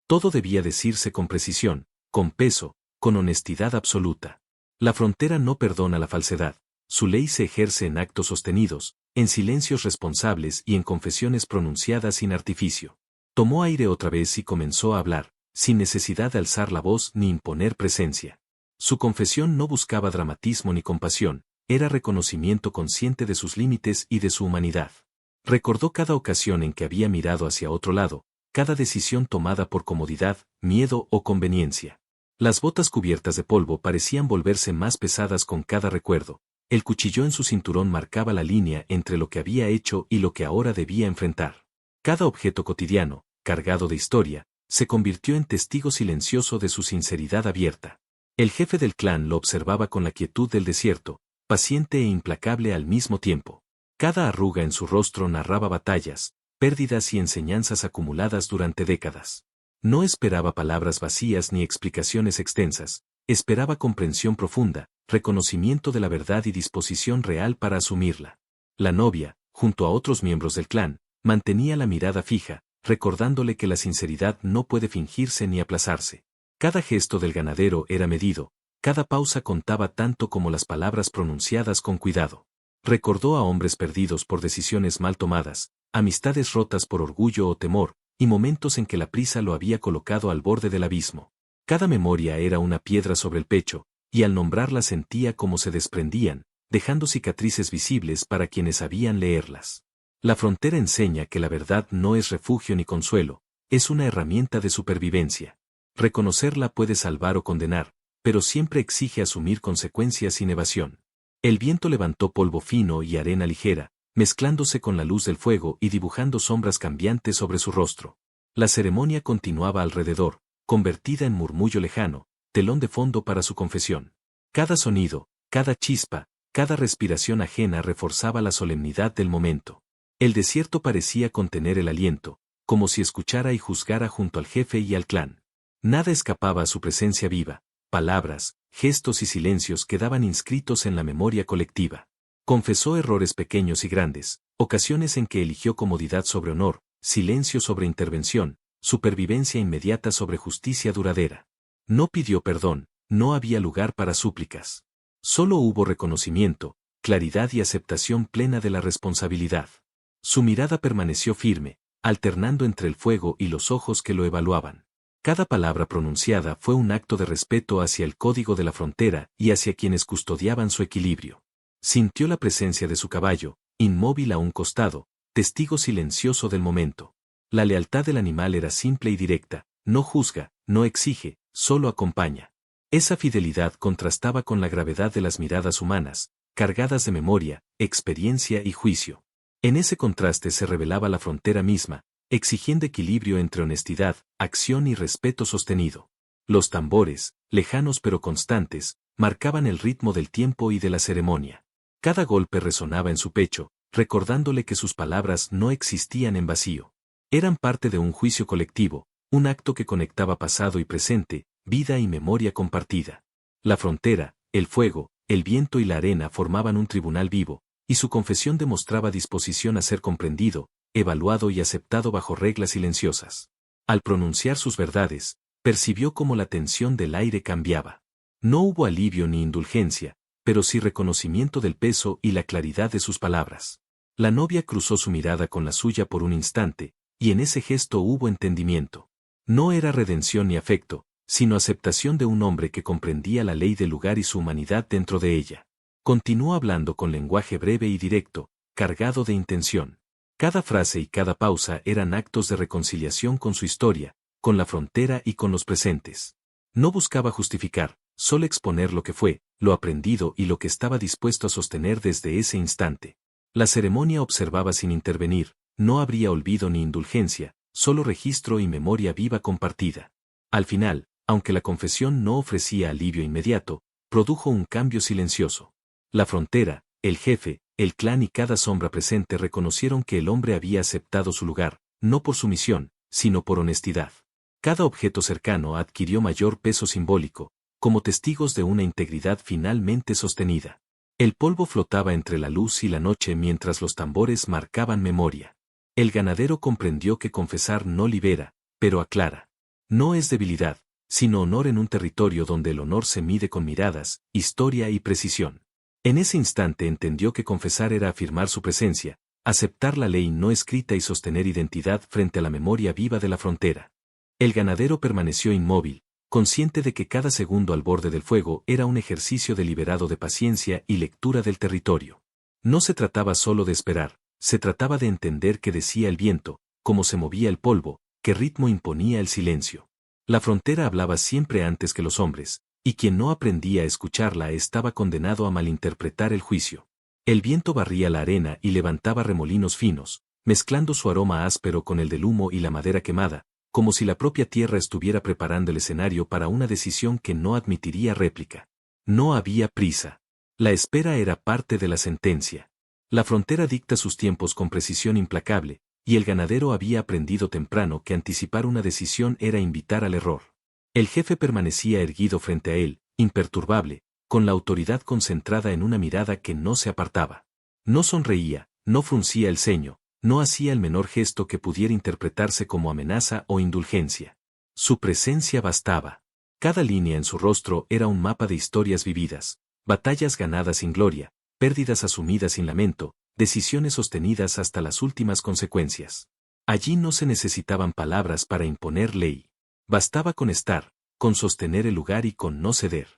Todo debía decirse con precisión, con peso, con honestidad absoluta. La frontera no perdona la falsedad. Su ley se ejerce en actos sostenidos, en silencios responsables y en confesiones pronunciadas sin artificio. Tomó aire otra vez y comenzó a hablar, sin necesidad de alzar la voz ni imponer presencia. Su confesión no buscaba dramatismo ni compasión, era reconocimiento consciente de sus límites y de su humanidad. Recordó cada ocasión en que había mirado hacia otro lado, cada decisión tomada por comodidad, miedo o conveniencia. Las botas cubiertas de polvo parecían volverse más pesadas con cada recuerdo. El cuchillo en su cinturón marcaba la línea entre lo que había hecho y lo que ahora debía enfrentar. Cada objeto cotidiano, cargado de historia, se convirtió en testigo silencioso de su sinceridad abierta. El jefe del clan lo observaba con la quietud del desierto, paciente e implacable al mismo tiempo. Cada arruga en su rostro narraba batallas, pérdidas y enseñanzas acumuladas durante décadas. No esperaba palabras vacías ni explicaciones extensas, esperaba comprensión profunda, reconocimiento de la verdad y disposición real para asumirla. La novia, junto a otros miembros del clan, mantenía la mirada fija, recordándole que la sinceridad no puede fingirse ni aplazarse. Cada gesto del ganadero era medido, cada pausa contaba tanto como las palabras pronunciadas con cuidado. Recordó a hombres perdidos por decisiones mal tomadas, amistades rotas por orgullo o temor, y momentos en que la prisa lo había colocado al borde del abismo. Cada memoria era una piedra sobre el pecho, y al nombrarla sentía como se desprendían, dejando cicatrices visibles para quienes sabían leerlas. La frontera enseña que la verdad no es refugio ni consuelo, es una herramienta de supervivencia. Reconocerla puede salvar o condenar, pero siempre exige asumir consecuencias sin evasión. El viento levantó polvo fino y arena ligera, mezclándose con la luz del fuego y dibujando sombras cambiantes sobre su rostro. La ceremonia continuaba alrededor, convertida en murmullo lejano, telón de fondo para su confesión. Cada sonido, cada chispa, cada respiración ajena reforzaba la solemnidad del momento. El desierto parecía contener el aliento, como si escuchara y juzgara junto al jefe y al clan. Nada escapaba a su presencia viva, palabras, gestos y silencios quedaban inscritos en la memoria colectiva. Confesó errores pequeños y grandes, ocasiones en que eligió comodidad sobre honor, silencio sobre intervención, supervivencia inmediata sobre justicia duradera. No pidió perdón, no había lugar para súplicas. Solo hubo reconocimiento, claridad y aceptación plena de la responsabilidad. Su mirada permaneció firme, alternando entre el fuego y los ojos que lo evaluaban. Cada palabra pronunciada fue un acto de respeto hacia el código de la frontera y hacia quienes custodiaban su equilibrio. Sintió la presencia de su caballo, inmóvil a un costado, testigo silencioso del momento. La lealtad del animal era simple y directa, no juzga, no exige, solo acompaña. Esa fidelidad contrastaba con la gravedad de las miradas humanas, cargadas de memoria, experiencia y juicio. En ese contraste se revelaba la frontera misma, exigiendo equilibrio entre honestidad, acción y respeto sostenido. Los tambores, lejanos pero constantes, marcaban el ritmo del tiempo y de la ceremonia. Cada golpe resonaba en su pecho, recordándole que sus palabras no existían en vacío. Eran parte de un juicio colectivo, un acto que conectaba pasado y presente, vida y memoria compartida. La frontera, el fuego, el viento y la arena formaban un tribunal vivo, y su confesión demostraba disposición a ser comprendido, evaluado y aceptado bajo reglas silenciosas. Al pronunciar sus verdades, percibió cómo la tensión del aire cambiaba. No hubo alivio ni indulgencia, pero sí reconocimiento del peso y la claridad de sus palabras. La novia cruzó su mirada con la suya por un instante, y en ese gesto hubo entendimiento. No era redención ni afecto, sino aceptación de un hombre que comprendía la ley del lugar y su humanidad dentro de ella. Continuó hablando con lenguaje breve y directo, cargado de intención. Cada frase y cada pausa eran actos de reconciliación con su historia, con la frontera y con los presentes. No buscaba justificar, solo exponer lo que fue, lo aprendido y lo que estaba dispuesto a sostener desde ese instante. La ceremonia observaba sin intervenir, no habría olvido ni indulgencia, solo registro y memoria viva compartida. Al final, aunque la confesión no ofrecía alivio inmediato, produjo un cambio silencioso. La frontera, el jefe, el clan y cada sombra presente reconocieron que el hombre había aceptado su lugar, no por sumisión, sino por honestidad. Cada objeto cercano adquirió mayor peso simbólico, como testigos de una integridad finalmente sostenida. El polvo flotaba entre la luz y la noche mientras los tambores marcaban memoria. El ganadero comprendió que confesar no libera, pero aclara. No es debilidad, sino honor en un territorio donde el honor se mide con miradas, historia y precisión. En ese instante entendió que confesar era afirmar su presencia, aceptar la ley no escrita y sostener identidad frente a la memoria viva de la frontera. El ganadero permaneció inmóvil, consciente de que cada segundo al borde del fuego era un ejercicio deliberado de paciencia y lectura del territorio. No se trataba solo de esperar, se trataba de entender qué decía el viento, cómo se movía el polvo, qué ritmo imponía el silencio. La frontera hablaba siempre antes que los hombres, y quien no aprendía a escucharla estaba condenado a malinterpretar el juicio. El viento barría la arena y levantaba remolinos finos, mezclando su aroma áspero con el del humo y la madera quemada, como si la propia tierra estuviera preparando el escenario para una decisión que no admitiría réplica. No había prisa. La espera era parte de la sentencia. La frontera dicta sus tiempos con precisión implacable, y el ganadero había aprendido temprano que anticipar una decisión era invitar al error. El jefe permanecía erguido frente a él, imperturbable, con la autoridad concentrada en una mirada que no se apartaba. No sonreía, no fruncía el ceño, no hacía el menor gesto que pudiera interpretarse como amenaza o indulgencia. Su presencia bastaba. Cada línea en su rostro era un mapa de historias vividas, batallas ganadas sin gloria, pérdidas asumidas sin lamento, decisiones sostenidas hasta las últimas consecuencias. Allí no se necesitaban palabras para imponer ley. Bastaba con estar, con sostener el lugar y con no ceder.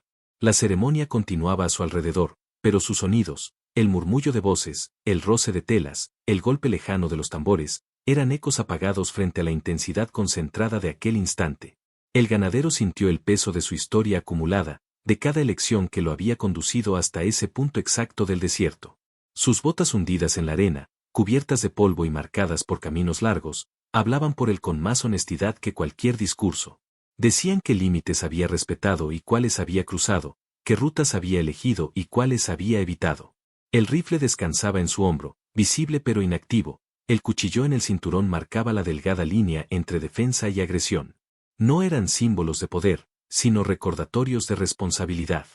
La ceremonia continuaba a su alrededor, pero sus sonidos, el murmullo de voces, el roce de telas, el golpe lejano de los tambores, eran ecos apagados frente a la intensidad concentrada de aquel instante. El ganadero sintió el peso de su historia acumulada, de cada elección que lo había conducido hasta ese punto exacto del desierto. Sus botas hundidas en la arena, cubiertas de polvo y marcadas por caminos largos, hablaban por él con más honestidad que cualquier discurso. Decían qué límites había respetado y cuáles había cruzado, qué rutas había elegido y cuáles había evitado. El rifle descansaba en su hombro, visible pero inactivo, el cuchillo en el cinturón marcaba la delgada línea entre defensa y agresión. No eran símbolos de poder, sino recordatorios de responsabilidad.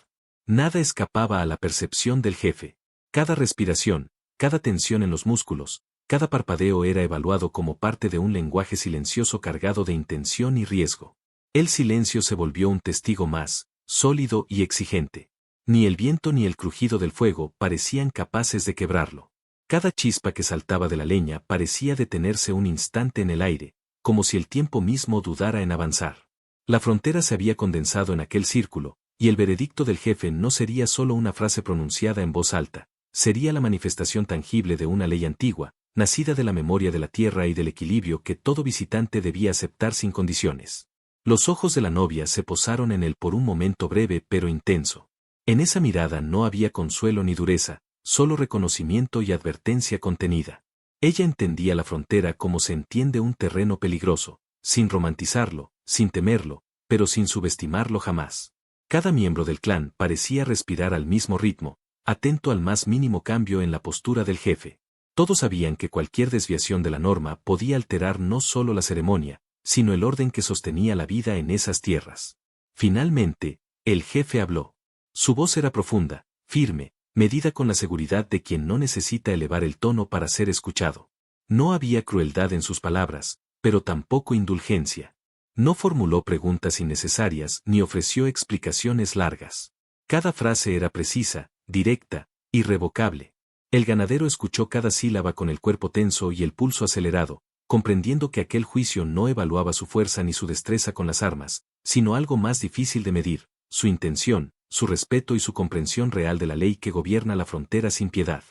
Nada escapaba a la percepción del jefe. Cada respiración, cada tensión en los músculos, cada parpadeo era evaluado como parte de un lenguaje silencioso cargado de intención y riesgo. El silencio se volvió un testigo más, sólido y exigente. Ni el viento ni el crujido del fuego parecían capaces de quebrarlo. Cada chispa que saltaba de la leña parecía detenerse un instante en el aire, como si el tiempo mismo dudara en avanzar. La frontera se había condensado en aquel círculo, y el veredicto del jefe no sería solo una frase pronunciada en voz alta, sería la manifestación tangible de una ley antigua, nacida de la memoria de la tierra y del equilibrio que todo visitante debía aceptar sin condiciones. Los ojos de la novia se posaron en él por un momento breve pero intenso. En esa mirada no había consuelo ni dureza, solo reconocimiento y advertencia contenida. Ella entendía la frontera como se entiende un terreno peligroso, sin romantizarlo, sin temerlo, pero sin subestimarlo jamás. Cada miembro del clan parecía respirar al mismo ritmo, atento al más mínimo cambio en la postura del jefe. Todos sabían que cualquier desviación de la norma podía alterar no solo la ceremonia, sino el orden que sostenía la vida en esas tierras. Finalmente, el jefe habló. Su voz era profunda, firme, medida con la seguridad de quien no necesita elevar el tono para ser escuchado. No había crueldad en sus palabras, pero tampoco indulgencia. No formuló preguntas innecesarias ni ofreció explicaciones largas. Cada frase era precisa, directa, irrevocable. El ganadero escuchó cada sílaba con el cuerpo tenso y el pulso acelerado, comprendiendo que aquel juicio no evaluaba su fuerza ni su destreza con las armas, sino algo más difícil de medir, su intención, su respeto y su comprensión real de la ley que gobierna la frontera sin piedad.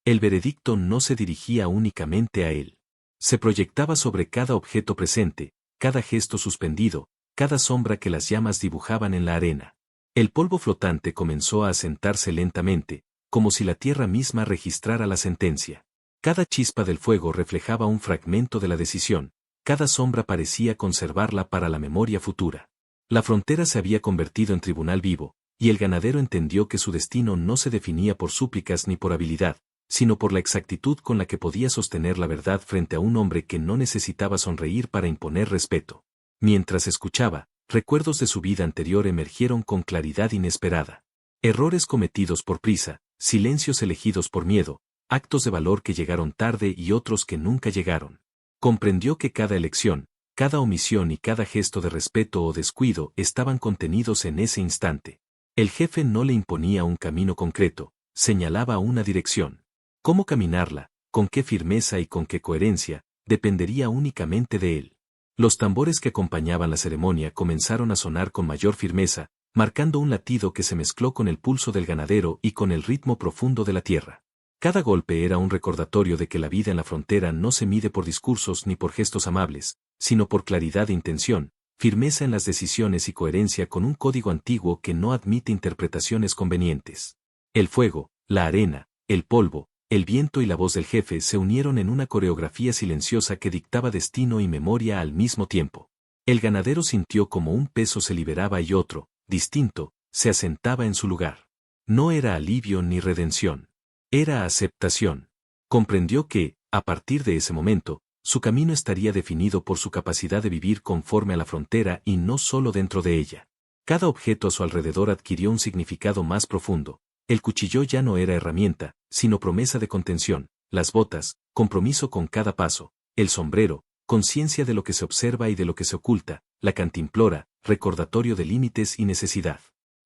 El veredicto no se dirigía únicamente a él. Se proyectaba sobre cada objeto presente, cada gesto suspendido, cada sombra que las llamas dibujaban en la arena. El polvo flotante comenzó a asentarse lentamente, como si la tierra misma registrara la sentencia. Cada chispa del fuego reflejaba un fragmento de la decisión, cada sombra parecía conservarla para la memoria futura. La frontera se había convertido en tribunal vivo, y el ganadero entendió que su destino no se definía por súplicas ni por habilidad, sino por la exactitud con la que podía sostener la verdad frente a un hombre que no necesitaba sonreír para imponer respeto. Mientras escuchaba, recuerdos de su vida anterior emergieron con claridad inesperada. Errores cometidos por prisa, silencios elegidos por miedo, actos de valor que llegaron tarde y otros que nunca llegaron. Comprendió que cada elección, cada omisión y cada gesto de respeto o descuido estaban contenidos en ese instante. El jefe no le imponía un camino concreto, señalaba una dirección. Cómo caminarla, con qué firmeza y con qué coherencia, dependería únicamente de él. Los tambores que acompañaban la ceremonia comenzaron a sonar con mayor firmeza, marcando un latido que se mezcló con el pulso del ganadero y con el ritmo profundo de la tierra. Cada golpe era un recordatorio de que la vida en la frontera no se mide por discursos ni por gestos amables, sino por claridad de intención, firmeza en las decisiones y coherencia con un código antiguo que no admite interpretaciones convenientes. El fuego, la arena, el polvo, el viento y la voz del jefe se unieron en una coreografía silenciosa que dictaba destino y memoria al mismo tiempo. El ganadero sintió como un peso se liberaba y otro, distinto, se asentaba en su lugar. No era alivio ni redención. Era aceptación. Comprendió que, a partir de ese momento, su camino estaría definido por su capacidad de vivir conforme a la frontera y no solo dentro de ella. Cada objeto a su alrededor adquirió un significado más profundo. El cuchillo ya no era herramienta, sino promesa de contención, las botas, compromiso con cada paso, el sombrero, conciencia de lo que se observa y de lo que se oculta, la cantimplora, recordatorio de límites y necesidad.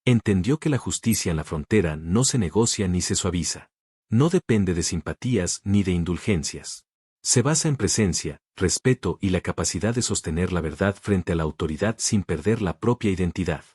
Entendió que la justicia en la frontera no se negocia ni se suaviza. No depende de simpatías ni de indulgencias. Se basa en presencia, respeto y la capacidad de sostener la verdad frente a la autoridad sin perder la propia identidad.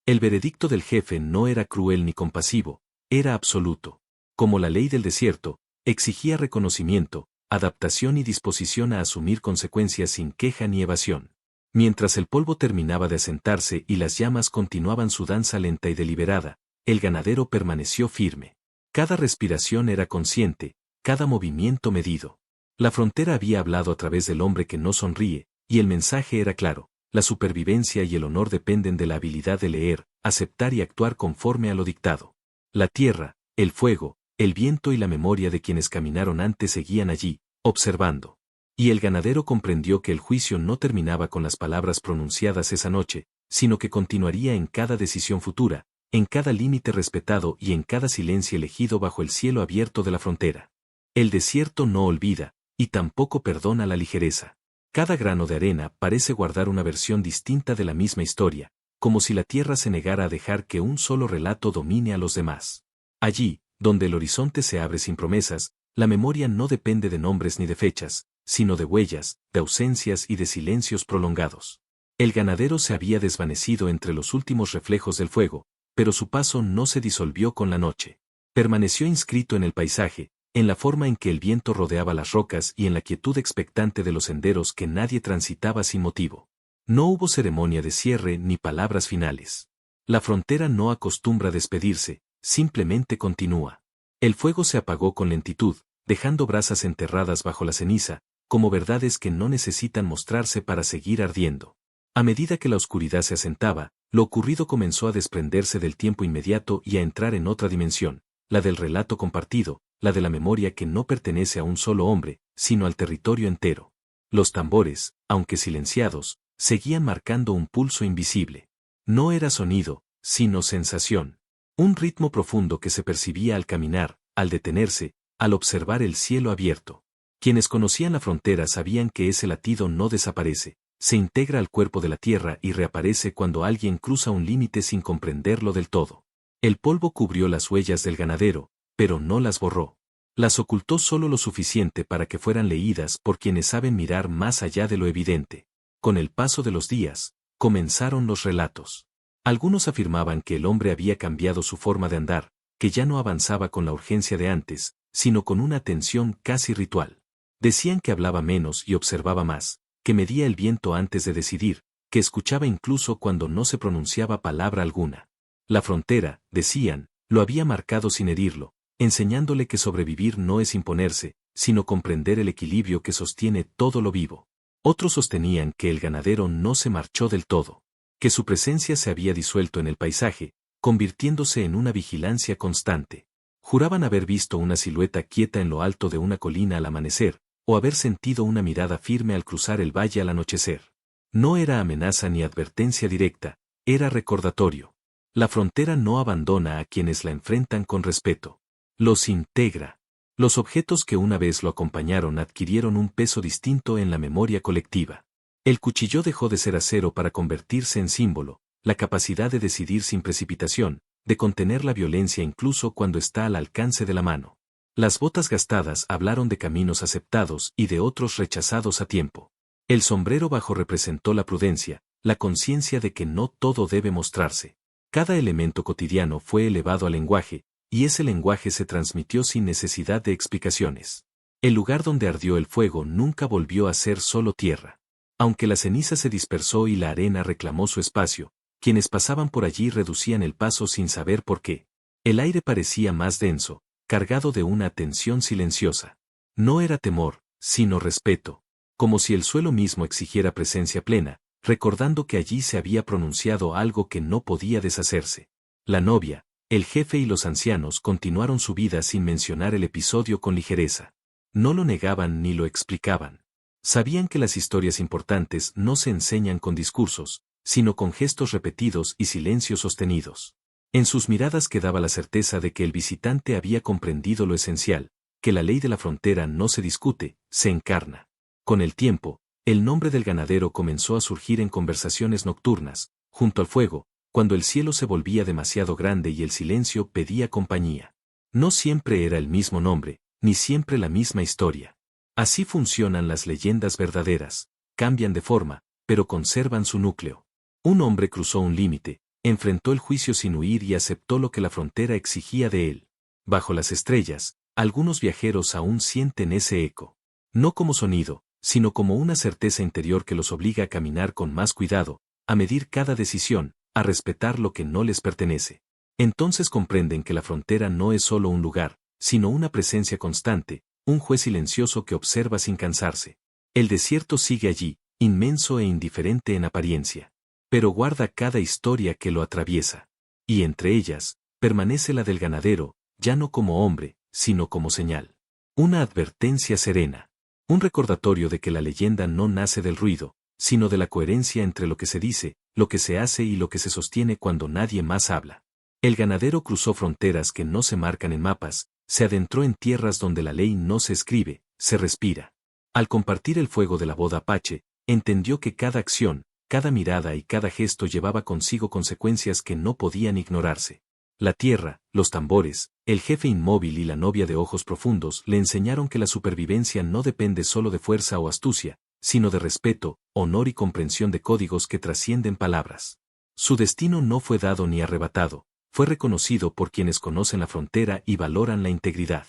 El veredicto del jefe no era cruel ni compasivo, era absoluto. Como la ley del desierto, exigía reconocimiento, adaptación y disposición a asumir consecuencias sin queja ni evasión. Mientras el polvo terminaba de asentarse y las llamas continuaban su danza lenta y deliberada, el ganadero permaneció firme. Cada respiración era consciente, cada movimiento medido. La frontera había hablado a través del hombre que no sonríe, y el mensaje era claro: la supervivencia y el honor dependen de la habilidad de leer, aceptar y actuar conforme a lo dictado. La tierra, el fuego, el viento y la memoria de quienes caminaron antes seguían allí, observando. Y el ganadero comprendió que el juicio no terminaba con las palabras pronunciadas esa noche, sino que continuaría en cada decisión futura, en cada límite respetado y en cada silencio elegido bajo el cielo abierto de la frontera. El desierto no olvida, y tampoco perdona la ligereza. Cada grano de arena parece guardar una versión distinta de la misma historia, como si la tierra se negara a dejar que un solo relato domine a los demás. Allí, donde el horizonte se abre sin promesas, la memoria no depende de nombres ni de fechas, sino de huellas, de ausencias y de silencios prolongados. El ganadero se había desvanecido entre los últimos reflejos del fuego, pero su paso no se disolvió con la noche. Permaneció inscrito en el paisaje, en la forma en que el viento rodeaba las rocas y en la quietud expectante de los senderos que nadie transitaba sin motivo. No hubo ceremonia de cierre ni palabras finales. La frontera no acostumbra despedirse, simplemente continúa. El fuego se apagó con lentitud, dejando brasas enterradas bajo la ceniza, como verdades que no necesitan mostrarse para seguir ardiendo. A medida que la oscuridad se asentaba, lo ocurrido comenzó a desprenderse del tiempo inmediato y a entrar en otra dimensión, la del relato compartido, la de la memoria que no pertenece a un solo hombre, sino al territorio entero. Los tambores, aunque silenciados, seguían marcando un pulso invisible. No era sonido, sino sensación. Un ritmo profundo que se percibía al caminar, al detenerse, al observar el cielo abierto. Quienes conocían la frontera sabían que ese latido no desaparece, se integra al cuerpo de la tierra y reaparece cuando alguien cruza un límite sin comprenderlo del todo. El polvo cubrió las huellas del ganadero, pero no las borró. Las ocultó solo lo suficiente para que fueran leídas por quienes saben mirar más allá de lo evidente. Con el paso de los días, comenzaron los relatos. Algunos afirmaban que el hombre había cambiado su forma de andar, que ya no avanzaba con la urgencia de antes, sino con una atención casi ritual. Decían que hablaba menos y observaba más, que medía el viento antes de decidir, que escuchaba incluso cuando no se pronunciaba palabra alguna. La frontera, decían, lo había marcado sin herirlo, enseñándole que sobrevivir no es imponerse, sino comprender el equilibrio que sostiene todo lo vivo. Otros sostenían que el ganadero no se marchó del todo, que su presencia se había disuelto en el paisaje, convirtiéndose en una vigilancia constante. Juraban haber visto una silueta quieta en lo alto de una colina al amanecer, o haber sentido una mirada firme al cruzar el valle al anochecer. No era amenaza ni advertencia directa, era recordatorio. La frontera no abandona a quienes la enfrentan con respeto. Los integra. Los objetos que una vez lo acompañaron adquirieron un peso distinto en la memoria colectiva. El cuchillo dejó de ser acero para convertirse en símbolo, la capacidad de decidir sin precipitación, de contener la violencia incluso cuando está al alcance de la mano. Las botas gastadas hablaron de caminos aceptados y de otros rechazados a tiempo. El sombrero bajo representó la prudencia, la conciencia de que no todo debe mostrarse. Cada elemento cotidiano fue elevado al lenguaje, y ese lenguaje se transmitió sin necesidad de explicaciones. El lugar donde ardió el fuego nunca volvió a ser solo tierra. Aunque la ceniza se dispersó y la arena reclamó su espacio, quienes pasaban por allí reducían el paso sin saber por qué. El aire parecía más denso, cargado de una tensión silenciosa. No era temor, sino respeto, como si el suelo mismo exigiera presencia plena, recordando que allí se había pronunciado algo que no podía deshacerse. La novia, el jefe y los ancianos continuaron su vida sin mencionar el episodio con ligereza. No lo negaban ni lo explicaban. Sabían que las historias importantes no se enseñan con discursos, sino con gestos repetidos y silencios sostenidos. En sus miradas quedaba la certeza de que el visitante había comprendido lo esencial, que la ley de la frontera no se discute, se encarna. Con el tiempo, el nombre del ganadero comenzó a surgir en conversaciones nocturnas, junto al fuego, cuando el cielo se volvía demasiado grande y el silencio pedía compañía. No siempre era el mismo nombre, ni siempre la misma historia. Así funcionan las leyendas verdaderas, cambian de forma, pero conservan su núcleo. Un hombre cruzó un límite, enfrentó el juicio sin huir y aceptó lo que la frontera exigía de él. Bajo las estrellas, algunos viajeros aún sienten ese eco. No como sonido, sino como una certeza interior que los obliga a caminar con más cuidado, a medir cada decisión, a respetar lo que no les pertenece. Entonces comprenden que la frontera no es solo un lugar, sino una presencia constante, un juez silencioso que observa sin cansarse. El desierto sigue allí, inmenso e indiferente en apariencia, pero guarda cada historia que lo atraviesa. Y entre ellas, permanece la del ganadero, ya no como hombre, sino como señal. Una advertencia serena. Un recordatorio de que la leyenda no nace del ruido, sino de la coherencia entre lo que se dice, lo que se hace y lo que se sostiene cuando nadie más habla. El ganadero cruzó fronteras que no se marcan en mapas, se adentró en tierras donde la ley no se escribe, se respira. Al compartir el fuego de la boda apache, entendió que cada acción, cada mirada y cada gesto llevaba consigo consecuencias que no podían ignorarse. La tierra, los tambores, el jefe inmóvil y la novia de ojos profundos le enseñaron que la supervivencia no depende solo de fuerza o astucia, sino de respeto, honor y comprensión de códigos que trascienden palabras. Su destino no fue dado ni arrebatado, fue reconocido por quienes conocen la frontera y valoran la integridad.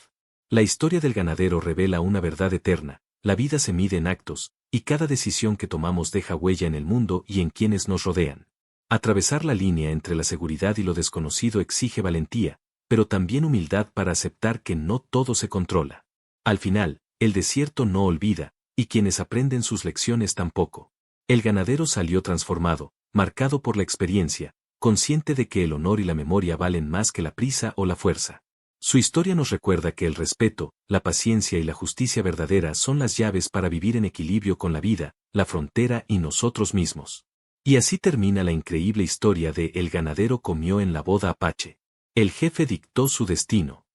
La historia del ganadero revela una verdad eterna: la vida se mide en actos, y cada decisión que tomamos deja huella en el mundo y en quienes nos rodean. Atravesar la línea entre la seguridad y lo desconocido exige valentía, pero también humildad para aceptar que no todo se controla. Al final, el desierto no olvida, y quienes aprenden sus lecciones tampoco. El ganadero salió transformado, marcado por la experiencia, consciente de que el honor y la memoria valen más que la prisa o la fuerza. Su historia nos recuerda que el respeto, la paciencia y la justicia verdadera son las llaves para vivir en equilibrio con la vida, la frontera y nosotros mismos. Y así termina la increíble historia de El ganadero comió en la boda apache. El jefe dictó su destino.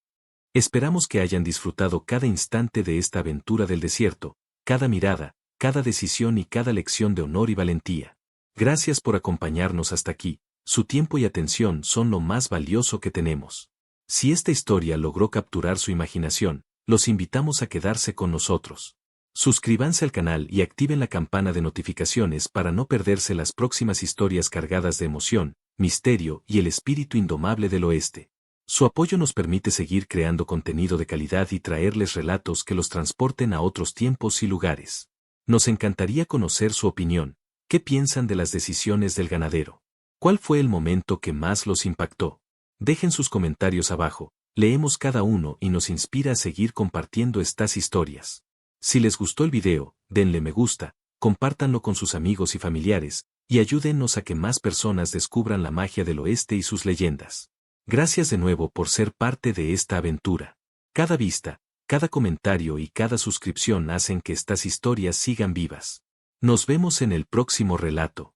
Esperamos que hayan disfrutado cada instante de esta aventura del desierto, cada mirada, cada decisión y cada lección de honor y valentía. Gracias por acompañarnos hasta aquí, su tiempo y atención son lo más valioso que tenemos. Si esta historia logró capturar su imaginación, los invitamos a quedarse con nosotros. Suscríbanse al canal y activen la campana de notificaciones para no perderse las próximas historias cargadas de emoción, misterio y el espíritu indomable del oeste. Su apoyo nos permite seguir creando contenido de calidad y traerles relatos que los transporten a otros tiempos y lugares. Nos encantaría conocer su opinión. ¿Qué piensan de las decisiones del ganadero? ¿Cuál fue el momento que más los impactó? Dejen sus comentarios abajo, leemos cada uno y nos inspira a seguir compartiendo estas historias. Si les gustó el video, denle me gusta, compártanlo con sus amigos y familiares, y ayúdennos a que más personas descubran la magia del oeste y sus leyendas. Gracias de nuevo por ser parte de esta aventura. Cada vista, cada comentario y cada suscripción hacen que estas historias sigan vivas. Nos vemos en el próximo relato.